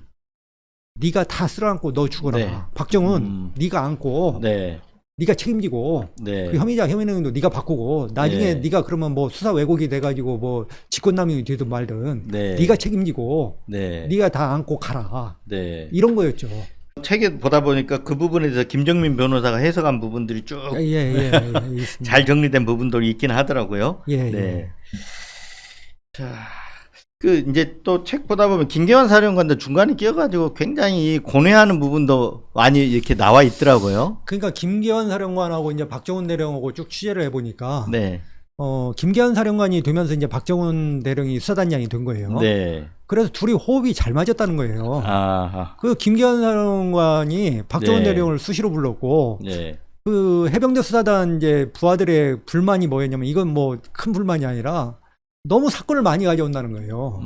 네가 다 쓸어안고 너 죽어라. 네. 박정훈 네가 안고 네, 네가 책임지고 네, 그 혐의자 혐의 내용도 네가 바꾸고 나중에 네. 네가 그러면 뭐 수사 왜곡이 돼가지고 뭐 직권남용이 되든 말든 네, 네가 책임지고 네, 네가 다 안고 가라. 네. 이런 거였죠. 책에 보다 보니까 그 부분에 대해서 김정민 변호사가 해석한 부분들이 쭉 예, 있습니다. 잘 정리된 부분들이 있긴 하더라고요. 예, 네. 예. 자, 그 이제 또 책 보다 보면 김계환 사령관도 중간에 끼어가지고 굉장히 고뇌하는 부분도 많이 이렇게 나와 있더라고요. 그러니까 김기현 사령관하고 이제 박정훈 대령하고 쭉 취재를 해보니까 네, 김기현 사령관이 되면서 이제 박정훈 대령이 수사단장이 된 거예요. 네, 그래서 둘이 호흡이 잘 맞았다는 거예요. 아, 그 김기현 사령관이 박정훈 네. 대령을 수시로 불렀고 네, 그 해병대 수사단 이제 부하들의 불만이 뭐였냐면 이건 뭐 큰 불만이 아니라 너무 사건을 많이 가져온다는 거예요.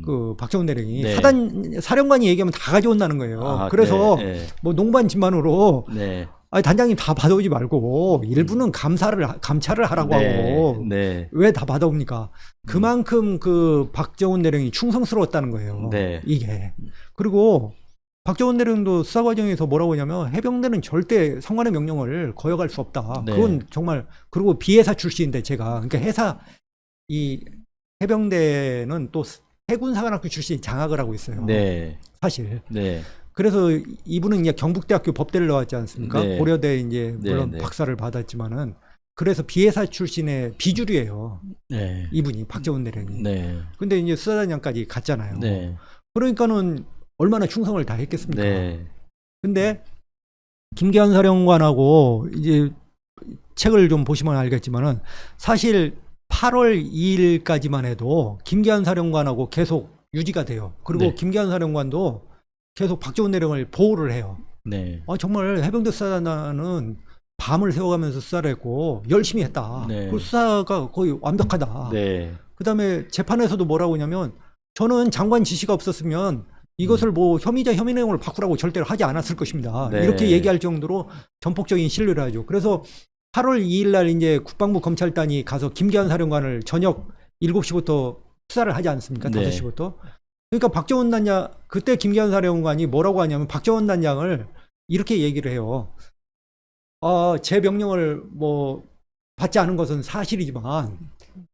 그 박정훈 대령이 네. 사령관이 얘기하면 다 가져온다는 거예요. 아, 그래서 네, 뭐 농반진반으로 네, 아니 단장님 다 받아오지 말고 일부는 감찰을 하라고 네, 하고 네, 왜 다 받아옵니까? 그만큼 그 박정훈 대령이 충성스러웠다는 거예요. 네. 이게. 그리고 박정훈 대령도 수사 과정에서 뭐라고 하냐면 해병대는 절대 상관의 명령을 거역할 수 없다. 네. 그건 정말. 그리고 비해사 출신인데 제가 그러니까 이 해병대는 또 해군사관학교 출신 장학을 하고 있어요. 네, 사실. 네, 그래서 이분은 이제 경북대학교 법대를 나왔지 않습니까? 네. 고려대 이제 물론 네, 네. 박사를 받았지만은 그래서 비해사 출신의 비주류예요. 네, 이분이 박정훈 대령이. 네, 근데 이제 수사단장까지 갔잖아요. 네, 그러니까는 얼마나 충성을 다했겠습니까? 네, 근데 김기현 사령관하고 이제 책을 좀 보시면 알겠지만은 사실 8월 2일까지만 해도 김기현 사령관하고 계속 유지가 돼요. 그리고 네. 김기현 사령관도 계속 박정훈 대령을 보호를 해요. 네, 정말 해병대 수사단은 밤을 새워가면서 수사를 했고 열심히 했다. 네. 그 수사가 거의 완벽하다. 네, 그다음에 재판에서도 뭐라고 하냐면 저는 장관 지시가 없었으면 이것을 뭐 혐의자 혐의 내용을 바꾸라고 절대로 하지 않았을 것입니다. 네. 이렇게 얘기할 정도로 전폭적인 신뢰를 하죠. 그래서 8월 2일 날 이제 국방부 검찰단이 가서 김기현 사령관을 저녁 7시부터 수사를 하지 않습니까? 네. 5시부터. 그러니까 박정훈 단장, 그때 김기현 사령관이 뭐라고 하냐면 박정훈 단장을 이렇게 얘기를 해요. 제 명령을 뭐 받지 않은 것은 사실이지만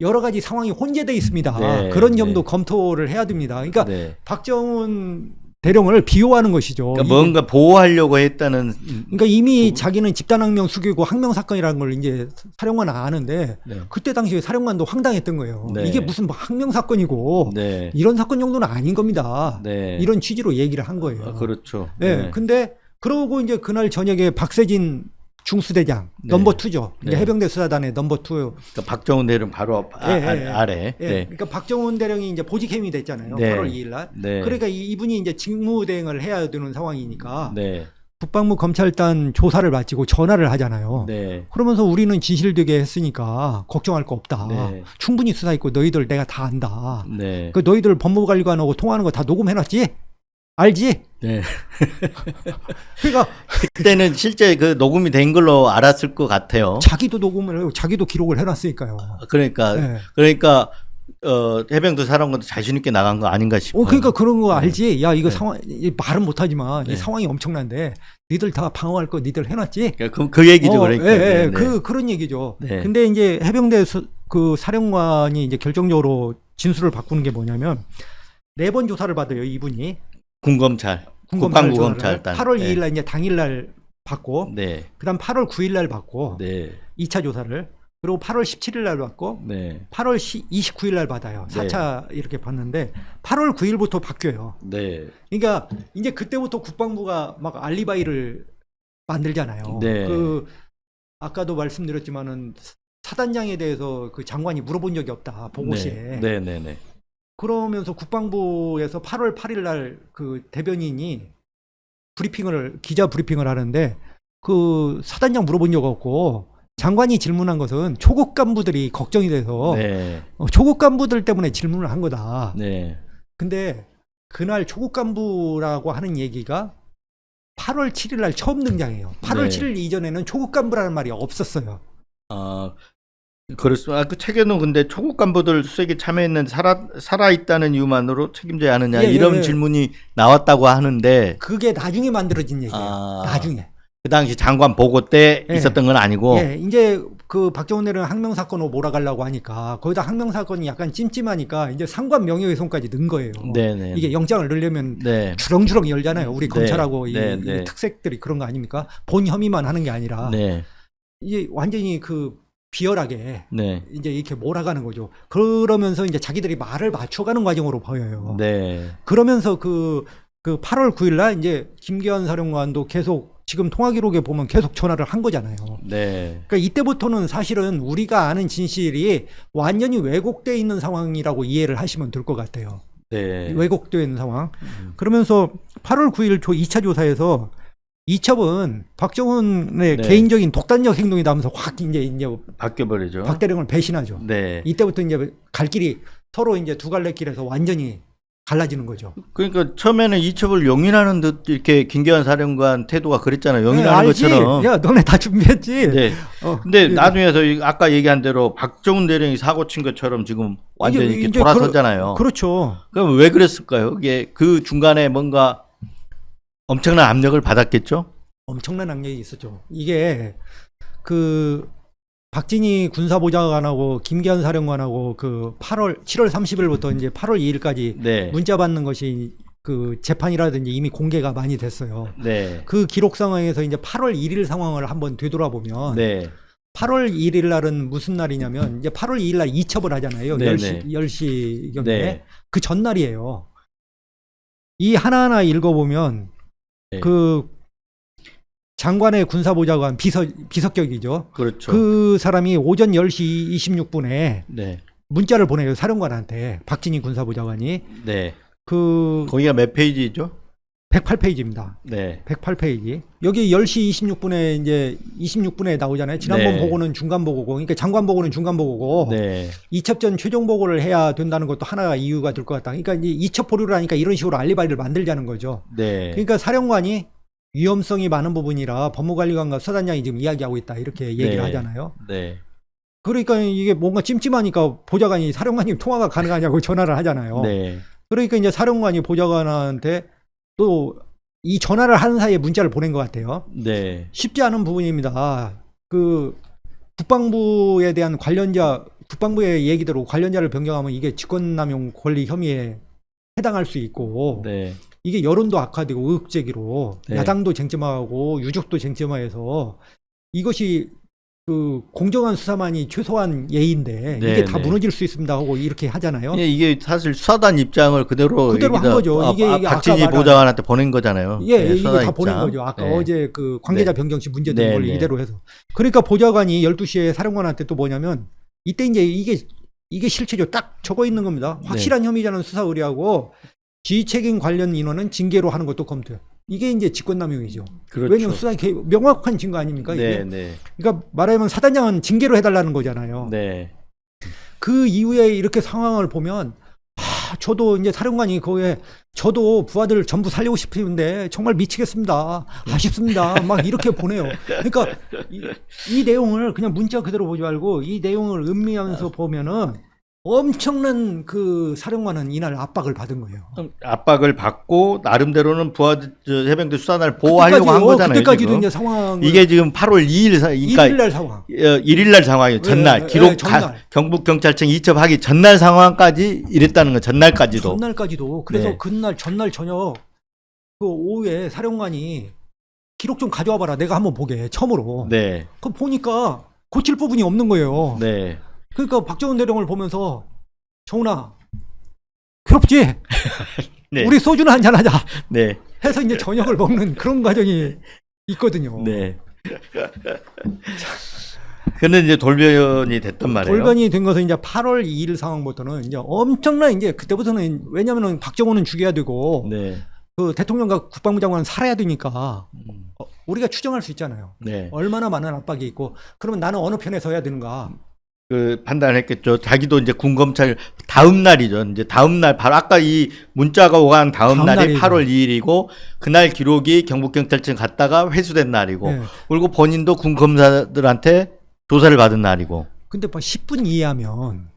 여러 가지 상황이 혼재돼 있습니다. 네, 그런 점도 네. 검토를 해야 됩니다. 그러니까 네. 박정훈 대령을 비호하는 것이죠. 그러니까 이게. 뭔가 보호하려고 했다는. 그러니까 이미 자기는 집단항명 수교고 항명 사건이라는 걸 이제 사령관은 아는데 네. 그때 당시에 사령관도 황당했던 거예요. 네. 이게 무슨 뭐 항명 사건이고 네. 이런 사건 정도는 아닌 겁니다. 네. 이런 취지로 얘기를 한 거예요. 아, 그렇죠. 네. 근데 그러고 이제 그날 저녁에 박세진 중수대장 네. 넘버 2죠. 네. 해병대 수사단의 넘버 2. 그러니까 박정훈 대령 바로 아래. 예. 네. 그러니까 박정훈 대령이 이제 보직 해임이 됐잖아요. 네. 8월 2일 날. 네. 그러니까 이분이 이제 직무대행을 해야 되는 상황이니까 네. 국방부 검찰단 조사를 마치고 전화를 하잖아요. 네. 그러면서 우리는 진실되게 했으니까 걱정할 거 없다. 네. 충분히 수사했고 너희들 내가 다 안다. 네. 그 너희들 법무관리관하고 통화하는 거 다 녹음해놨지? 알지? 네. 그러니까 그때는 실제 그 녹음이 된 걸로 알았을 것 같아요. 자기도 녹음을 하고 자기도 기록을 해놨으니까요. 그러니까 네. 해병대 사령관도 자신 있게 나간 거 아닌가 싶어요. 그러니까 그런 거 알지? 야 이거 네. 상황 말은 못하지만 네. 이 상황이 엄청난데 니들 다 방어할 거 니들 해놨지? 그러니까 그 얘기죠, 그러니까. 네, 네. 그런 얘기죠. 네. 근데 이제 해병대 그 사령관이 이제 결정적으로 진술을 바꾸는 게 뭐냐면 4번 조사를 받아요 이분이. 군검찰, 군검찰 국방부 조사를 검찰단. 8월 네. 2일 날 이제 당일 날 받고 네, 그다음 8월 9일 날 받고 네, 2차 조사를 그리고 8월 17일 날 받고 네, 8월 29일 날 받아요. 4차 이렇게 받는데 8월 9일부터 바뀌어요. 네, 그러니까 이제 그때부터 국방부가 막 알리바이를 만들잖아요. 네. 그 아까도 말씀드렸지만은 사단장에 대해서 그 장관이 물어본 적이 없다 보고시에. 네, 네, 네. 그러면서 국방부에서 8월 8일 날 그 대변인이 기자 브리핑을 하는데 그 사단장 물어본 적 없고 장관이 질문한 것은 초급 간부들이 걱정이 돼서 네, 초급 간부들 때문에 질문을 한 거다. 네. 근데 그날 초급 간부라고 하는 얘기가 8월 7일 날 처음 등장해요. 8월 네. 7일 이전에는 초급 간부라는 말이 없었어요. 그렇습니다. 그 책에는 근데 초급 간부들 수색에 참여했는데 살아 있다는 이유만으로 책임져야 하느냐 예, 이런 예. 질문이 나왔다고 하는데 그게 나중에 만들어진 얘기예요. 나중에. 그 당시 장관 보고 때 예. 있었던 건 아니고. 예, 이제 그 박정훈 대령 항명 사건으로 몰아가려고 하니까 거기다 항명 사건이 약간 찜찜하니까 이제 상관 명예훼손까지 넣은 거예요. 네, 네. 이게 영장을 넣으려면 네, 주렁주렁 열잖아요. 우리 네, 검찰하고 네, 이 네. 특색들이 그런 거 아닙니까? 본 혐의만 하는 게 아니라 네, 이게 완전히 그 비열하게 네, 이제 이렇게 몰아가는 거죠. 그러면서 이제 자기들이 말을 맞춰가는 과정으로 보여요. 네, 그러면서 그 8월 9일 날 이제 김기현 사령관도 계속 지금 통화 기록에 보면 계속 전화를 한 거잖아요. 네, 그러니까 이때부터는 사실은 우리가 아는 진실이 완전히 왜곡되어 있는 상황이라고 이해를 하시면 될 것 같아요. 네. 왜곡되어 있는 상황. 그러면서 8월 9일 2차 조사에서 이첩은 박정훈의 네. 개인적인 독단적 행동이 나면서 확 이제 바뀌어버리죠. 박 대령을 배신하죠. 네. 이때부터 이제 갈 길이 서로 이제 두 갈래 길에서 완전히 갈라지는 거죠. 그러니까 처음에는 이첩을 용인하는 듯 이렇게 김기현 사령관 태도가 그랬잖아요. 네, 용인하는 알지? 것처럼. 야, 너네 다 준비했지? 네. 어, 근데 예. 나중에서 아까 얘기한 대로 박정훈 대령이 사고 친 것처럼 지금 완전히 이제- 이렇게 이제 돌아서잖아요. 그렇죠. 그럼 왜 그랬을까요? 이게 그 중간에 뭔가 엄청난 압력을 받았겠죠? 엄청난 악력이 있었죠. 이게 그 박진희 군사보좌관하고 김기현 사령관하고 그 7월 30일부터 이제 8월 2일까지 네. 문자 받는 것이 그 재판이라든지 이미 공개가 많이 됐어요. 네. 그 기록 상황에서 이제 8월 1일 상황을 한번 되돌아보면 네. 8월 1일 날은 무슨 날이냐면 이제 8월 2일 날 이첩을 하잖아요. 네, 10시경에. 네. 그 전날이에요. 이 하나하나 읽어보면 네. 그 장관의 군사보좌관 비서격이죠. 그렇죠. 그 사람이 오전 10시 26분에 네. 문자를 보내요. 사령관한테. 박진희 군사보좌관이. 네. 그 거기가 몇 페이지죠? 108페이지입니다. 네. 108페이지. 여기 10시 26분에 이제 26분에 나오잖아요. 지난번 네. 보고는 중간 보고고. 그러니까 장관 보고는 중간 보고고. 네. 이첩전 최종 보고를 해야 된다는 것도 하나가 이유가 될 것 같다. 그러니까 이제 이첩 보류를 하니까 이런 식으로 알리바이를 만들자는 거죠. 네. 그러니까 사령관이 위험성이 많은 부분이라 법무관리관과 서단장이 지금 이야기하고 있다. 이렇게 얘기를 네. 하잖아요. 네. 그러니까 이게 뭔가 찜찜하니까 보좌관이 사령관님 통화가 가능하냐고 전화를 하잖아요. 네. 그러니까 이제 사령관이 보좌관한테 또 이 전화를 하는 사이에 문자를 보낸 것 같아요. 네. 쉽지 않은 부분입니다. 그 국방부에 대한 국방부의 얘기대로 관련자를 변경하면 이게 직권남용 권리 혐의에 해당할 수 있고 네. 이게 여론도 악화되고 의혹제기로 네. 야당도 쟁점화하고 유족도 쟁점화해서 이것이 그 공정한 수사만이 최소한 예인데 네, 이게 다 네. 무너질 수 있습니다 하고 이렇게 하잖아요. 예, 이게 사실 수사단 입장을 그대로 그대로 한 여기다 거죠. 이게 아까 박진희 말한- 보좌관한테 보낸 거잖아요. 예, 네, 이게 수사단 다 보낸 입장. 거죠. 아까 네. 어제 그 관계자 네. 변경시 문제된 네, 걸 네. 이대로 해서. 그러니까 보좌관이 12시에 사령관한테 또 뭐냐면 이때 이제 이게 실체죠. 딱 적어 있는 겁니다. 확실한 혐의자는 수사 의뢰하고 지휘책임 관련 인원은 징계로 하는 것도 검토해. 이게 이제 직권남용이죠. 그렇죠. 왜냐면 수사에 명확한 증거 아닙니까? 네, 이게? 네. 그러니까 말하자면 사단장은 징계로 해달라는 거잖아요. 네. 그 이후에 이렇게 상황을 보면 저도 이제 사령관이 거기에 저도 부하들 전부 살리고 싶은데 정말 미치겠습니다. 아쉽습니다. 막 이렇게 보내요. 그러니까 이 내용을 그냥 문자 그대로 보지 말고 이 내용을 음미하면서 보면은 엄청난 그 사령관은 이날 압박을 받은 거예요. 압박을 받고 나름대로는 해병대 수사단을 보호하려고 한 거잖아요. 그때까지도 지금. 이제 상황을 이게 지금 8월 2일 그러니까 1일 날 상황. 1일 날 상황이에요. 전날 예, 기록 예, 전날. 경북경찰청 이첩하기 전날 상황까지 이랬다는 거. 전날까지도. 전날까지도. 그래서 네. 그날 전날 저녁 그 오후에 사령관이 기록 좀 가져와 봐라. 내가 한번 보게. 처음으로. 네. 그 보니까 고칠 부분이 없는 거예요. 네. 그러니까 박정훈 대령을 보면서 정훈아 괴롭지? 네. 우리 소주나 한잔 하자 네. 해서 이제 저녁을 먹는 그런 과정이 있거든요. 네. 근데 이제 돌변이 됐단 말이에요. 돌변이 된 것은 이제 8월 2일 상황부터는 이제 엄청난 이제 그때부터는 왜냐면은 박정훈은 죽여야 되고 네. 그 대통령과 국방부 장관은 살아야 되니까 우리가 추정할 수 있잖아요. 네. 얼마나 많은 압박이 있고 그러면 나는 어느 편에 서야 되는가. 그 판단을 했겠죠. 자기도 이제 군검찰 다음 날이죠. 이제 다음 날 바로 아까 이 문자가 오간 다음 다음 날이 날이죠. 8월 2일이고 그날 기록이 경북경찰청 갔다가 회수된 날이고 네. 그리고 본인도 군검사들한테 조사를 받은 날이고. 근데 뭐 10분 이해하면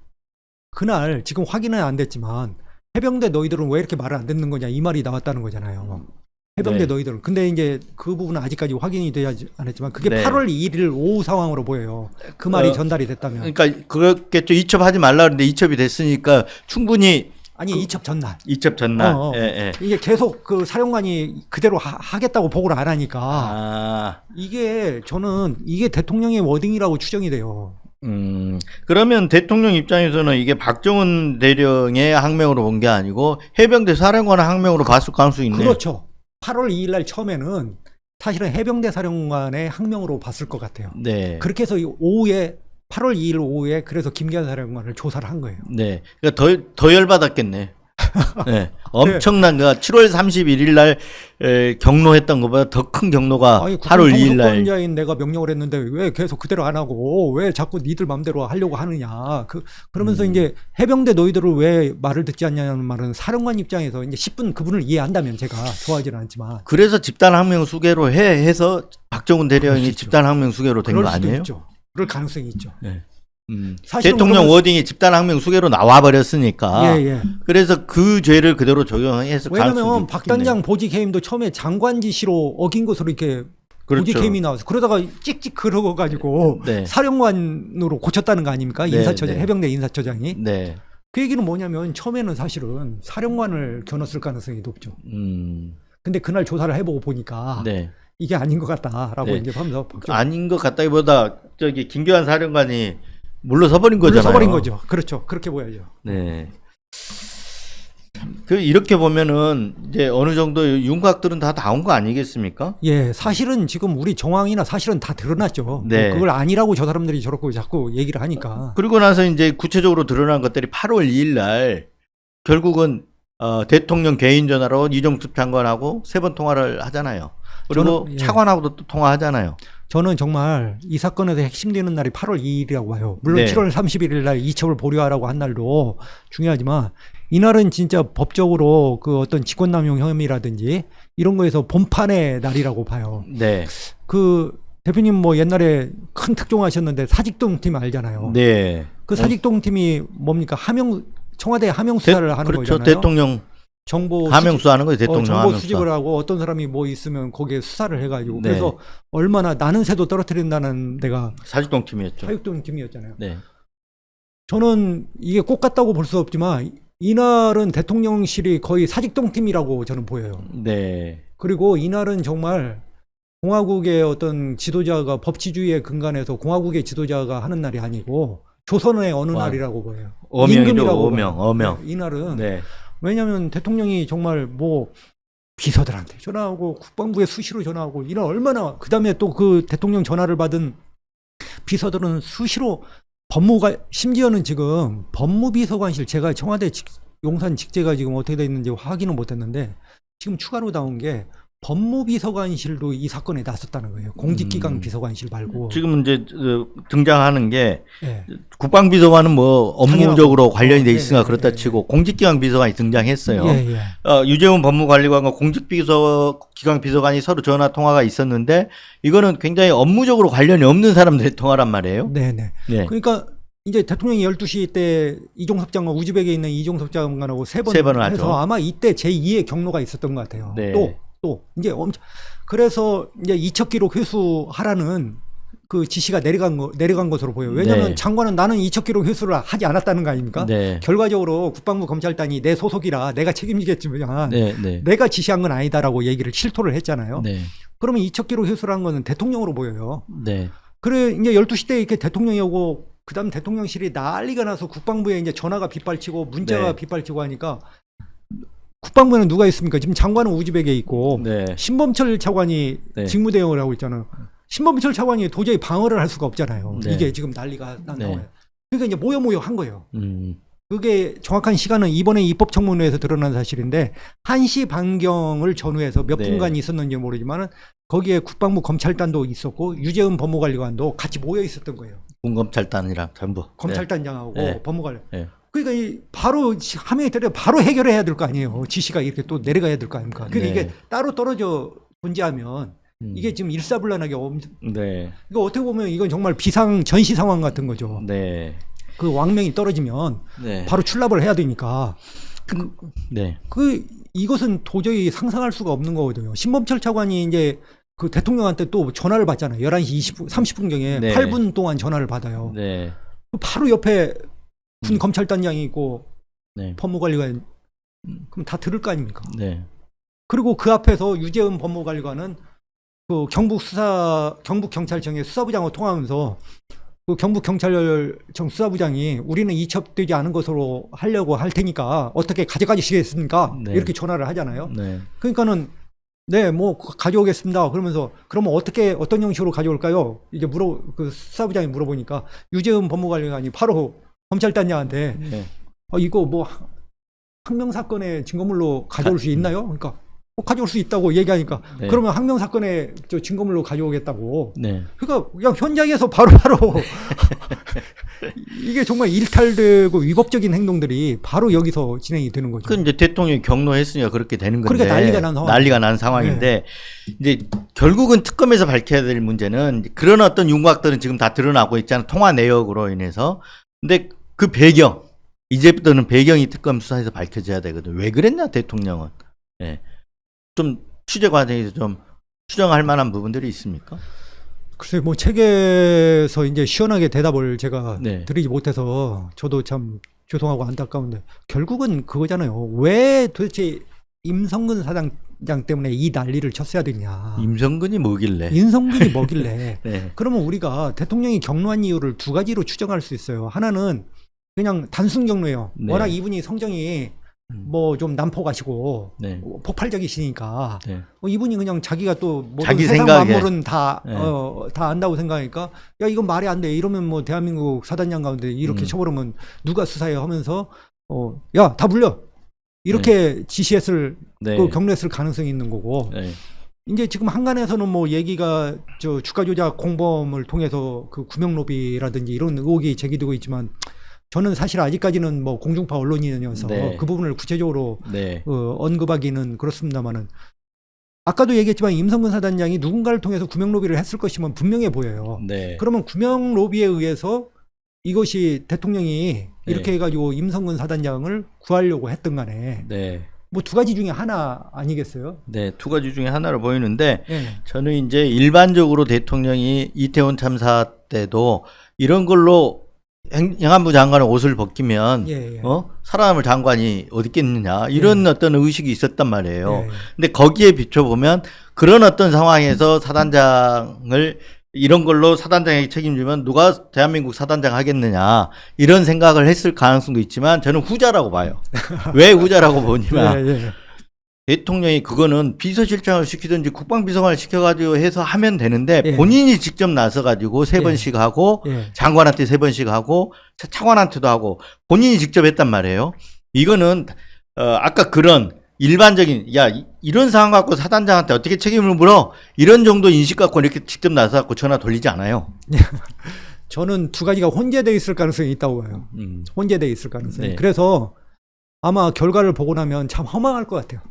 그날 지금 확인은 안 됐지만 해병대 너희들은 왜 이렇게 말을 안 듣는 거냐 이 말이 나왔다는 거잖아요. 해병대 네. 너희들은. 근데 이제 그 부분은 아직까지 확인이 되지 않았지만 그게 네. 8월 2일 오후 상황으로 보여요. 그 말이 전달이 됐다면. 그러니까 그렇겠죠. 이첩하지 말라 그랬는데 이첩이 됐으니까 충분히 아니 이첩 전날. 이첩 전날. 어, 어. 예, 예. 이게 계속 그 사령관이 그대로 하겠다고 보고를 안 하니까 아. 이게 저는 이게 대통령의 워딩이라고 추정이 돼요. 그러면 대통령 입장에서는 이게 박정훈 대령의 항명으로 본 게 아니고 해병대 사령관의 항명으로 봤을 가능성이 있네요. 그렇죠. 8월 2일 날 처음에는 사실은 해병대 사령관의 항명으로 봤을 것 같아요. 네. 그렇게 해서 오후에 8월 2일 오후에 그래서 김기한 사령관을 조사를 한 거예요. 네. 그러니까 더 열받았겠네. 네. 엄청난 거 7월 31일 날 경로했던 것보다 더 큰 경로가 아니, 8월 2일 날. 국방통수권자인 내가 명령을 했는데 왜 계속 그대로 안 하고 왜 자꾸 니들 맘대로 하려고 하느냐. 그러면서 이제 해병대 너희들을 왜 말을 듣지 않냐는 말은 사령관 입장에서 이제 10분 그분을 이해한다면 제가 좋아하지는 않지만 그래서 집단 항명 수계로 해서 박정훈 그럴 수 대령이 있죠. 집단 항명 수계로 된 그럴 거 수도 아니에요? 있죠. 그럴 가능성이 있죠. 네. 사실은 대통령 그러면- 워딩이 집단 항명 수계로 나와 버렸으니까. 예, 예. 그래서 그 죄를 그대로 적용했을 가능성이 왜냐면 박 단장 보직 해임도 처음에 장관 지시로 어긴 것으로 이렇게 그렇죠. 보직 해임이 나와서 그러다가 찍찍 그러고 가지고 네. 사령관으로 고쳤다는 거 아닙니까? 네, 인사처장 네. 해병대 인사처장이. 네. 그 얘기는 뭐냐면 처음에는 사실은 사령관을 겨눴을 가능성이 높죠. 근데 그날 조사를 해보고 보니까 네. 이게 아닌 것 같다라고 네. 이제 하면서 아닌 것 같다기보다 김기환 사령관이 물러서 버린 거잖아요. 물러서버린 거죠. 그렇죠. 그렇게 보여야죠. 네. 이렇게 보면은 이제 어느 정도 윤곽들은 다 나온 거 아니겠습니까? 예, 사실은 지금 우리 정황이나 사실은 다 드러났죠. 네. 뭐 그걸 아니라고 저 사람들이 저렇게 자꾸 얘기를 하니까. 그리고 나서 이제 구체적으로 드러난 것들이 8월 2일 날 결국은 대통령 개인 전화로 이종섭 장관하고 3번 통화를 하잖아요. 그리고 저는, 예. 차관하고도 또 통화하잖아요. 저는 정말 이 사건에서 핵심되는 날이 8월 2일이라고 봐요. 물론 네. 7월 31일 날 이첩을 보류하라고 한 날도 중요하지만 이날은 진짜 법적으로 그 어떤 직권남용 혐의라든지 이런 거에서 본판의 날이라고 봐요. 네. 그 대표님 뭐 옛날에 큰 특종하셨는데 사직동 팀 알잖아요. 네. 그 사직동 팀이 뭡니까? 청와대 하명 수사를 하는 그렇죠. 거잖아요. 대통령 정보 하명수하는 거예요. 대통령 정보 하명수. 수집을 하고 어떤 사람이 뭐 있으면 거기에 수사를 해가지고 네. 그래서 얼마나 나는 새도 떨어뜨린다는 데가 사직동 팀이었죠. 사육동 팀이었잖아요. 네. 저는 이게 꼭 같다고 볼 수 없지만 이날은 대통령실이 거의 사직동 팀이라고 저는 보여요. 네. 그리고 이날은 정말 공화국의 어떤 지도자가 법치주의의 근간에서 공화국의 지도자가 하는 날이 아니고 조선의 어느 와. 날이라고 보여요. 어명이죠. 임금이라고 어명. 봐요. 어명. 네, 이날은 네. 왜냐하면 대통령이 정말 뭐 비서들한테 전화하고 국방부에 수시로 전화하고 이날 얼마나 그다음에 또 그 대통령 전화를 받은 비서들은 수시로 법무가 심지어는 지금 법무비서관실 제가 청와대 용산 직제가 지금 어떻게 돼 있는지 확인은 못했는데 지금 추가로 나온 게 법무비서관실도 이 사건에 나섰다는 거예요. 공직기강 비서관실 말고. 지금 이제 등장하는 게 네. 국방비서관은 뭐 업무적으로 관련이 돼 있으니까 네, 그렇다 네, 치고 공직기강 비서관이 등장했어요. 예, 예. 유재훈 법무관리관과 공직기강 비서관이 서로 전화 통화가 있었는데 이거는 굉장히 업무적으로 관련이 없는 사람들의 통화란 말이에요. 네네. 네. 그러니까 이제 대통령이 12시 때 이종섭 장관, 우즈벡에 있는 이종섭 장관하고 세 번을 하죠. 해서 아마 이때 제2의 경로가 있었던 것 같아요. 네. 또 이제 엄청 그래서 이제 이첩기록 회수하라는 그 지시가 내려간 것으로 보여요. 왜냐하면 네. 장관은 나는 이첩기록 회수를 하지 않았다는 거 아닙니까? 네. 결과적으로 국방부 검찰단이 내 소속이라 내가 책임지겠지만 네. 네. 내가 지시한 건 아니다라고 얘기를 실토를 했잖아요. 네. 그러면 이첩기록 회수라는 거는 대통령으로 보여요. 네. 그래 이제 12시 때 이렇게 대통령이 오고 그다음 대통령실이 난리가 나서 국방부에 이제 전화가 빗발치고 문자가 네. 빗발치고 하니까 국방부에는 누가 있습니까? 지금 장관은 우즈벡에 있고 네. 신범철 차관이 네. 직무대응을 하고 있잖아요. 신범철 차관이 도저히 방어를 할 수가 없잖아요. 네. 이게 지금 난리가 난 네. 상황이에요. 그러니까 이제 모여 한 거예요. 그게 정확한 시간은 이번에 입법청문회에서 드러난 사실인데 1시 반경을 전후해서 몇 네. 분간 있었는지 모르지만 거기에 국방부 검찰단도 있었고 유재훈 법무관리관도 같이 모여 있었던 거예요. 군검찰단이랑 전부. 검찰단장하고 네. 법무관리. 네. 그러니까 바로 하명이 때려 바로 해결해야 될 거 아니에요. 지시가 이렇게 또 내려가야 될 거 아닙니까? 그러니까 네. 이게 따로 떨어져 존재하면 이게 지금 일사불란하게 네. 이거 어떻게 보면 이건 정말 비상 전시 상황 같은 거죠. 네. 그 왕명이 떨어지면 네. 바로 출납을 해야 되니까 네. 이것은 도저히 상상할 수가 없는 거거든요. 신범철 차관이 이제 그 대통령한테 또 전화를 받잖아요. 11시 20분, 30분경에 네. 8분 동안 전화를 받아요. 네. 바로 옆에 군 검찰단장이 있고 네. 법무관리관 그럼 다 들을 거 아닙니까? 네. 그리고 그 앞에서 유재훈 법무관리관은 그 경북경찰청의 수사부장하고 통화하면서 그 경북경찰청 수사부장이 우리는 이첩되지 않은 것으로 하려고 할 테니까 어떻게 가져가시겠습니까? 네. 이렇게 전화를 하잖아요. 네. 그러니까는 네, 뭐 가져오겠습니다. 그러면서 그러면 어떤 형식으로 가져올까요? 이제 그 수사부장이 물어보니까 유재훈 법무관리관이 바로 검찰단장한테 네. 이거 뭐 항명 사건의 증거물로 가져올 수 있나요? 그러니까 가져올 수 있다고 얘기하니까 네. 그러면 항명 사건의 증거물로 가져오겠다고. 네. 그러니까 그냥 현장에서 바로 이게 정말 일탈되고 위법적인 행동들이 바로 여기서 진행이 되는 거죠. 그 이제 대통령이 경로했으니까 그렇게 되는 건데. 그러니까 난리가 난 상황인데 이제 결국은 특검에서 밝혀야 될 문제는 그런 어떤 윤곽들은 지금 다 드러나고 있잖아요. 통화 내역으로 인해서. 근데 그 배경 이제부터는 배경이 특검 수사에서 밝혀져야 되거든. 왜 그랬냐 대통령은. 예. 좀 취재 과정에서 좀 추정할 만한 부분들이 있습니까? 글쎄 뭐 책에서 이제 시원하게 대답을 제가 네. 드리지 못해서 저도 참 죄송하고 안타까운데 결국은 그거잖아요. 왜 도대체 임성근 사장장 때문에 이 난리를 쳤어야 되냐. 임성근이 뭐길래? 임성근이 뭐길래. 네. 그러면 우리가 대통령이 경로한 이유를 두 가지로 추정할 수 있어요. 하나는 그냥 단순 경로예요. 네. 워낙 이분이 성정이 뭐 좀 난폭하시고 네. 폭발적이시니까 네. 이분이 그냥 자기가 또 모든 자기 세상 생각에. 만물은 다 네. 다 안다고 생각하니까 야 이건 말이 안 돼. 이러면 뭐 대한민국 사단장 가운데 이렇게 쳐버리면 누가 수사해 하면서 야 다 물려 이렇게 지시했을 네. 그 경로했을 가능성이 있는 거고 네. 이제 지금 한간에서는 뭐 얘기가 주가 조작 공범을 통해서 그 구명로비라든지 이런 의혹이 제기되고 있지만 저는 사실 아직까지는 뭐 공중파 언론인이어서 네. 그 부분을 구체적으로 네. 언급하기는 그렇습니다만은 아까도 얘기했지만 임성근 사단장이 누군가를 통해서 구명로비를 했을 것이면 분명해 보여요. 네. 그러면 구명로비에 의해서 이것이 대통령이 이렇게 해가지고 임성근 사단장을 구하려고 했던 간에 네. 뭐 두 가지 중에 하나 아니겠어요? 네, 두 가지 중에 하나로 보이는데 예. 저는 이제 일반적으로 대통령이 이태원 참사 때도 이런 걸로 행안부 장관의 옷을 벗기면 예, 예. 살아남을 장관이 어디 있겠느냐 이런 어떤 의식이 있었단 말이에요. 예. 근데 거기에 비춰보면 그런 어떤 상황에서 사단장을 이런 걸로 사단장에게 책임지면 누가 대한민국 사단장 하겠느냐 이런 생각을 했을 가능성도 있지만 저는 후자라고 봐요. 왜 후자라고 보냐면 예, 예. 대통령이 그거는 비서실장을 시키든지 국방비서관을 시켜가지고 해서 하면 되는데 예. 본인이 직접 나서가지고 세 예. 번씩 하고 예. 장관한테 세 번씩 하고 차관한테도 하고 본인이 직접 했단 말이에요. 이거는 아까 그런 일반적인 이런 상황 갖고 사단장한테 어떻게 책임을 물어 이런 정도 인식 갖고 이렇게 직접 나서 갖고 전화 돌리지 않아요. 저는 두 가지가 혼재되어 있을 가능성이 있다고 봐요. 혼재되어 있을 가능성이. 네. 그래서 아마 결과를 보고 나면 참 허망할 것 같아요.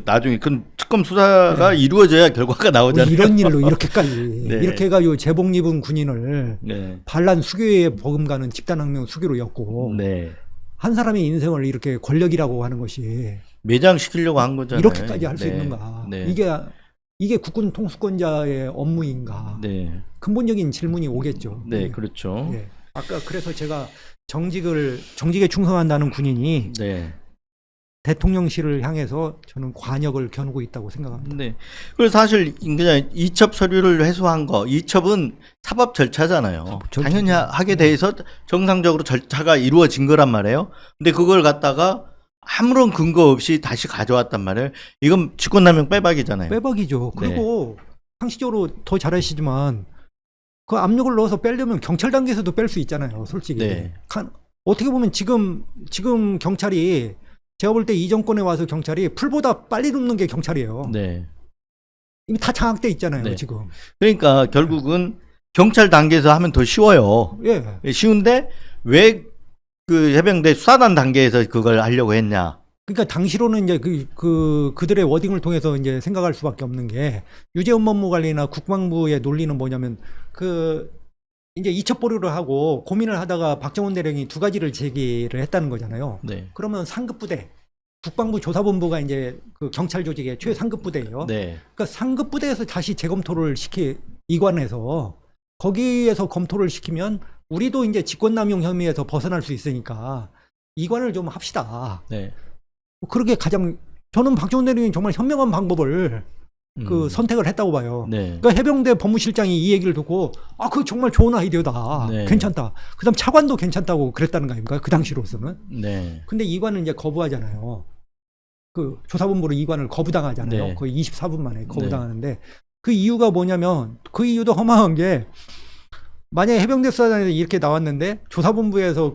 나중에 그 특검 수사가 이루어져야 결과가 나오잖아요. 이런 일로 이렇게까지 네. 이렇게 해가지고 재복 입은 군인을 네. 반란 수교에 버금가는 집단항명 수교로 엮고 네. 한 사람의 인생을 이렇게 권력이라고 하는 것이 매장시키려고 한 거잖아요. 이렇게까지 할 수 네. 있는가? 네. 이게 국군 통수권자의 업무인가? 네. 근본적인 질문이 오겠죠. 네, 그렇죠. 예. 아까 그래서 제가 정직에 충성한다는 군인이 네. 대통령실을 향해서 저는 관역을 겨누고 있다고 생각합니다. 네. 그래서 사실 그냥 이첩 서류를 회수한 거, 이첩은 사법 절차잖아요. 사법 절차죠. 당연히 하게 돼서 정상적으로 절차가 이루어진 거란 말이에요. 근데 그걸 갖다가 아무런 근거 없이 다시 가져왔단 말이에요. 이건 직권남용 빼박이잖아요. 빼박이죠. 네. 그리고 상식적으로 더 잘하시지만 그 압력을 넣어서 빼려면 경찰 단계에서도 뺄 수 있잖아요. 솔직히. 네. 어떻게 보면 지금 경찰이 제가 볼 때 이 정권에 와서 경찰이 풀보다 빨리 눕는 게 경찰이에요. 네. 이미 다 장악돼 있잖아요. 네. 지금. 그러니까 결국은 경찰 단계에서 하면 더 쉬워요. 예. 쉬운데 왜 그 해병대 수사단 단계에서 그걸 하려고 했냐? 그러니까 당시로는 이제 그들의 워딩을 통해서 이제 생각할 수밖에 없는 게 유재훈 법무관리나 국방부의 논리는 뭐냐면 이제 이첩 보류를 하고 고민을 하다가 박정훈 대령이 두 가지를 제기를 했다는 거잖아요. 네. 그러면 상급 부대, 국방부 조사본부가 이제 그 경찰 조직의 최상급 부대예요. 네. 그러니까 상급 부대에서 다시 재검토를 이관해서 거기에서 검토를 시키면 우리도 이제 직권남용 혐의에서 벗어날 수 있으니까 이관을 좀 합시다. 네. 그렇게 저는 박정훈 대령이 정말 현명한 방법을 선택을 했다고 봐요. 네. 그러니까 해병대 법무실장이 이 얘기를 듣고 그거 정말 좋은 아이디어다. 네. 괜찮다. 그다음 차관도 괜찮다고 그랬다는 거 아닙니까? 그 당시로서는. 네. 근데 이관을 이제 거부하잖아요. 그 조사본부로 이관을 거부당하잖아요. 네. 거의 24분 만에 거부당하는데 그 이유가 뭐냐면 그 이유도 허망한 게 만약에 해병대 수사단에서 이렇게 나왔는데 조사본부에서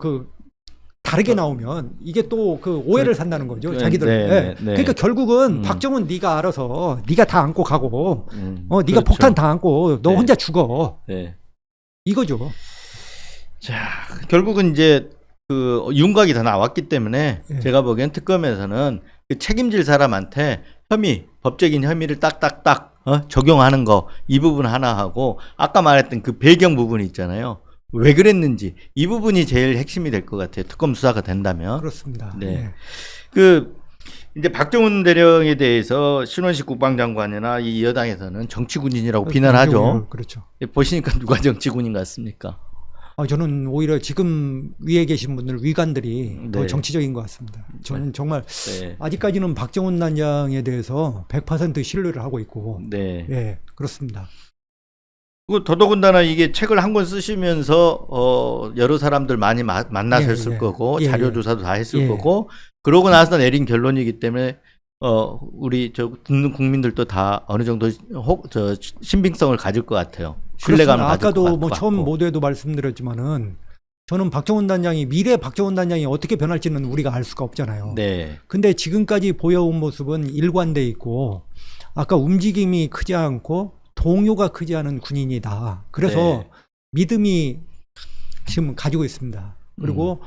다르게 나오면 이게 또 오해를 산다는 거죠. 자기들. 네. 그러니까 결국은 박정훈 네가 알아서 네가 다 안고 가고 네가 그렇죠. 폭탄 다 안고 너 네. 혼자 죽어. 네. 이거죠. 자, 결국은 이제 윤곽이 다 나왔기 때문에 예. 제가 보기엔 특검에서는 그 책임질 사람한테 법적인 혐의를 딱딱딱 적용하는 거 이 부분 하나 하고 아까 말했던 그 배경 부분이 있잖아요. 왜 그랬는지 이 부분이 제일 핵심이 될 것 같아요. 특검 수사가 된다면. 그렇습니다. 네. 이제 박정훈 대령에 대해서 신원식 국방장관이나 이 여당에서는 정치군인이라고 비난하죠. 그렇죠. 보시니까 누가 정치군인 같습니까? 저는 오히려 지금 위에 계신 분들 위관들이 더 네. 정치적인 것 같습니다. 저는 정말 네. 아직까지는 박정훈 단장에 대해서 100% 신뢰를 하고 있고, 네. 예, 그렇습니다. 그리고 더더군다나 이게 책을 한 권 쓰시면서 여러 사람들 많이 만나셨을 예, 예. 거고 예, 자료 예. 조사도 다 했을 예. 거고 그러고 나서 내린 결론이기 때문에 우리 듣는 국민들도 다 어느 정도 신빙성을 가질 것 같아요. 신뢰감을 가질 아까도 것 뭐 같고. 처음 모두에도 말씀드렸지만은 저는 미래 박정훈 단장이 어떻게 변할지는 우리가 알 수가 없잖아요. 네. 근데 지금까지 보여온 모습은 일관돼 있고 아까 움직임이 크지 않고 동요가 크지 않은 군인이다. 그래서 네. 믿음이 지금 가지고 있습니다. 그리고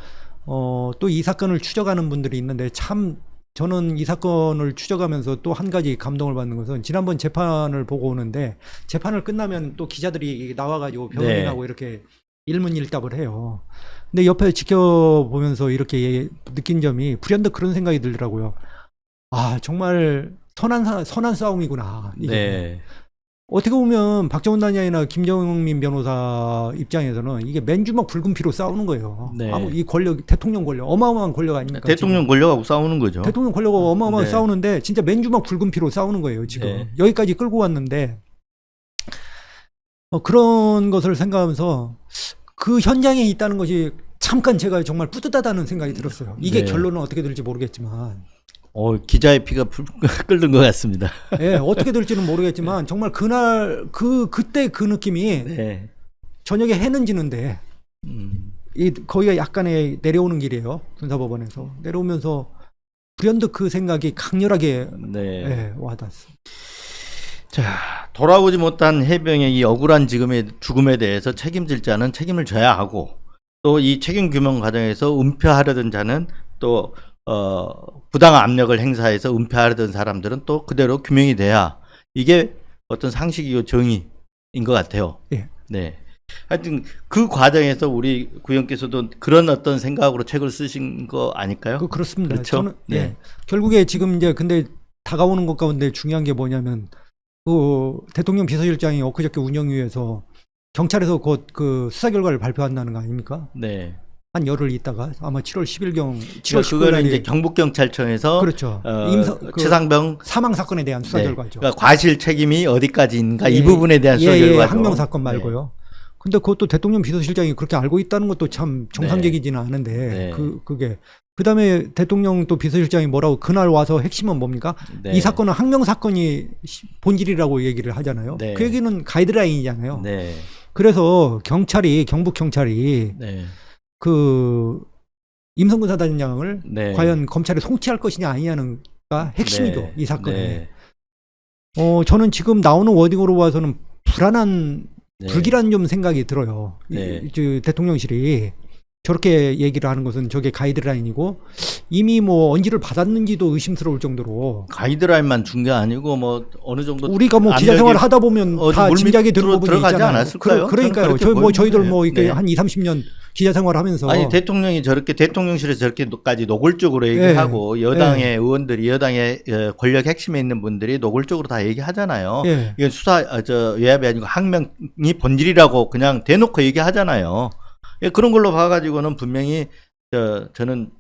또 이 사건을 추적하는 분들이 있는데 참 저는 이 사건을 추적하면서 또 한 가지 감동을 받는 것은 지난번 재판을 보고 오는데 재판을 끝나면 또 기자들이 나와가지고 변호인하고 네. 이렇게 일문일답을 해요. 근데 옆에 지켜보면서 이렇게 느낀 점이 불현듯 그런 생각이 들더라고요. 아, 정말 선한 싸움이구나. 이게. 네. 어떻게 보면 박정훈 단장이나 김정민 변호사 입장에서는 이게 맨주먹 붉은 피로 싸우는 거예요. 네. 이 권력, 대통령 권력, 어마어마한 권력 아닙니까? 대통령 지금? 권력하고 싸우는 거죠. 대통령 권력하고 어마어마하게 네. 싸우는데 진짜 맨주먹 붉은 피로 싸우는 거예요. 지금 네. 여기까지 끌고 왔는데 그런 것을 생각하면서 그 현장에 있다는 것이 잠깐 제가 정말 뿌듯하다는 생각이 들었어요. 이게 네. 결론은 어떻게 될지 모르겠지만 기자의 피가 끓는 것 같습니다. 예, 어떻게 될지는 모르겠지만 정말 그날 그때 그 느낌이 네. 저녁에 해는 지는데 거기가 약간의 내려오는 길이에요. 군사법원에서 내려오면서 불현듯 그 생각이 강렬하게 네. 예, 와닿았어요. 자, 돌아오지 못한 해병의 이 억울한 죽음에 대해서 책임질 자는 책임을 져야 하고, 또 이 책임 규명 과정에서 은폐하려던 자는 또 부당한 압력을 행사해서 은폐하려던 사람들은 또 그대로 규명이 돼야 이게 어떤 상식이고 정의인 것 같아요. 예. 네. 하여튼 그 과정에서 우리 구형께서도 그런 어떤 생각으로 책을 쓰신 거 아닐까요? 그렇습니다. 그렇죠? 저는 네. 예, 결국에 지금 이제 근데 다가오는 것 가운데 중요한 게 뭐냐면 그 대통령 비서실장이 엊그저께 운영위에서 경찰에서 곧 그 수사 결과를 발표한다는 거 아닙니까? 네. 한 열흘 있다가 아마 7월 10일경 7월 그러니까 19일 그거는 날이 이제 경북경찰청에서 그렇죠. 최상병 사망 사건에 대한 수사 네. 결과죠. 그러니까 과실 책임이 어디까지인가 예, 이 부분에 대한 수사 결과죠. 항명 사건 말고요. 근데 그것도 대통령 비서실장이 그렇게 알고 있다는 것도 참 정상적이지는 않은데 네. 그게 그다음에 대통령 또 비서실장이 뭐라고 그날 와서 핵심은 뭡니까? 네. 이 사건은 항명 사건이 본질이라고 얘기를 하잖아요. 네. 그 얘기는 가이드라인이잖아요. 네. 그래서 경북 경찰이 네. 그 임성근 사단장을 네. 과연 검찰에 송치할 것이냐 아니냐는가 핵심이죠. 네. 이 사건에. 네. 저는 지금 나오는 워딩으로 봐서는 불안한 네. 불길한 좀 생각이 들어요. 네. 대통령실이 저렇게 얘기를 하는 것은 저게 가이드라인이고 이미 뭐 언지를 받았는지도 의심스러울 정도로 가이드라인만 준 게 아니고 뭐 어느 정도 우리가 뭐 기자 생활을 하다 보면 다 물밑으로 짐작이 드는 부분이 들어가지 있잖아요. 않았을까요? 그러니까요. 저는 그렇게 저희들 뭐 보이는데. 이렇게 네. 한 2, 30년 기자 생활하면서 아니 대통령이 저렇게 대통령실에서 저렇게까지 노골적으로 얘기하고 여당의 의원들이 여당의 권력 핵심에 있는 분들이 노골적으로 다 얘기하잖아요. 예. 이건 외압이 아니고 항명이 본질이라고 그냥 대놓고 얘기하잖아요. 예, 그런 걸로 봐가지고는 분명히 저는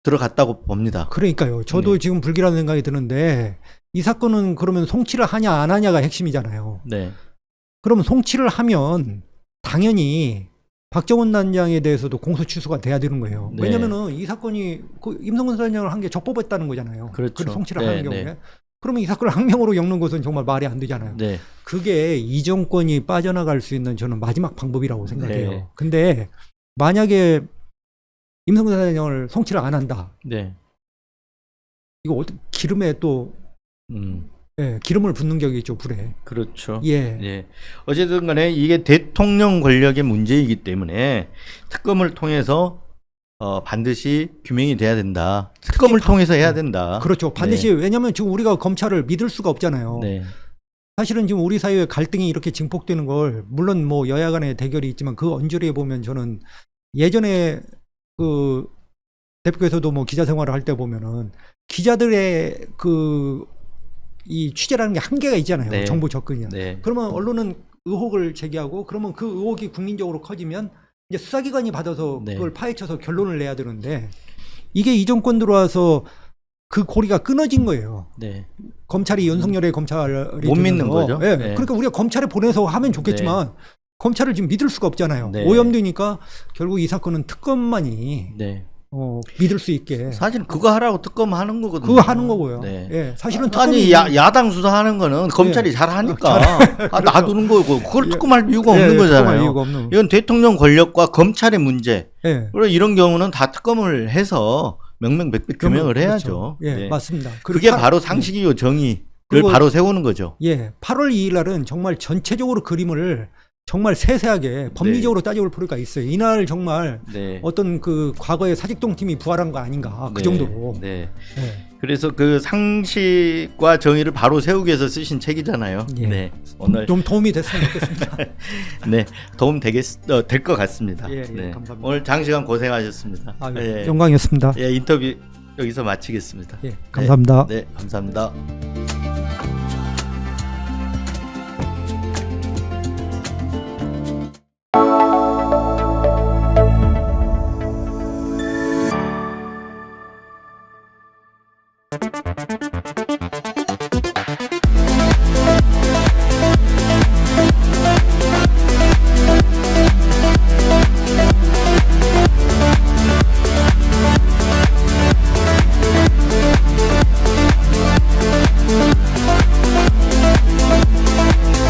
들어갔다고 봅니다. 그러니까요. 저도 네. 지금 불길한 생각이 드는데 이 사건은 그러면 송치를 하냐 안 하냐가 핵심이잖아요. 네, 그러면 송치를 하면 당연히 박정훈 단장에 대해서도 공소 취소가 돼야 되는 거예요. 네. 왜냐면은 이 사건이 그 임성근 단장을 한 게 적법했다는 거잖아요. 그렇죠. 그래서 송치를 네, 하는 경우에. 네. 그러면 이 사건을 항명으로 엮는 것은 정말 말이 안 되잖아요. 네, 그게 이 정권이 빠져나갈 수 있는 저는 마지막 방법이라고 생각해요. 네. 근데 만약에 임성근 단장을 송치를 안 한다. 네. 이거 기름에 또 기름을 붓는 격이 있죠, 불에. 그렇죠. 예. 예. 어쨌든 간에 이게 대통령 권력의 문제이기 때문에 특검을 통해서 반드시 규명이 돼야 된다. 특검을 통해서 해야 된다. 그렇죠. 반드시 왜냐하면 지금 우리가 검찰을 믿을 수가 없잖아요. 네. 사실은 지금 우리 사회에 갈등이 이렇게 증폭되는 걸 물론 뭐 여야 간의 대결이 있지만 그 언저리에 보면 저는 예전에 그 대표께서도 뭐 기자 생활을 할 때 보면은 기자들의 이 취재라는 게 한계가 있잖아요. 네. 정보 접근이. 네. 그러면 언론은 의혹을 제기하고 그러면 그 의혹이 국민적으로 커지면 이제 수사기관이 받아서 네. 그걸 파헤쳐서 결론을 내야 되는데 이게 이 정권 들어와서 그 고리가 끊어진 거예요. 네. 검찰이 윤석열의 검찰이 못 믿는 되면서. 거죠. 예. 네. 그러니까 우리가 검찰에 보내서 하면 좋겠지만 검찰을 지금 믿을 수가 없잖아요. 네. 오염되니까 결국 이 사건은 특검만이 네. 믿을 수 있게 사실 그거 하라고 특검 하는 거거든요. 그거 하는 거고요. 네. 예. 사실은 아니 야당 수사하는 거는 검찰이 잘 하니까 놔두는 거고 그걸 특검할 이유가 없는 거잖아요. 특검할 이유가 없는. 이건 대통령 권력과 검찰의 문제. 예. 그리고 이런 경우는 다 특검을 해서 명명백백 규명을 그렇죠. 해야죠. 예, 네. 맞습니다. 그게 바로 상식이요 정의를 그리고- 바로 세우는 거죠. 예, 8월 2일 날은 정말 전체적으로 그림을 정말 세세하게 법리적으로 따져볼 필요가 있어요. 이날 정말 네. 어떤 그 과거의 사직동 팀이 부활한 거 아닌가 그 네. 정도로. 네. 예. 그래서 그 상식과 정의를 바로 세우기 위해서 쓰신 책이잖아요. 예. 네. 오늘 좀 도움이 됐으면 좋겠습니다. 네 도움 될 것 같습니다. 예, 예, 네. 감사합니다. 오늘 장시간 고생하셨습니다. 아유, 예. 영광이었습니다. 예, 인터뷰 여기서 마치겠습니다. 예, 감사합니다. 네, 감사합니다.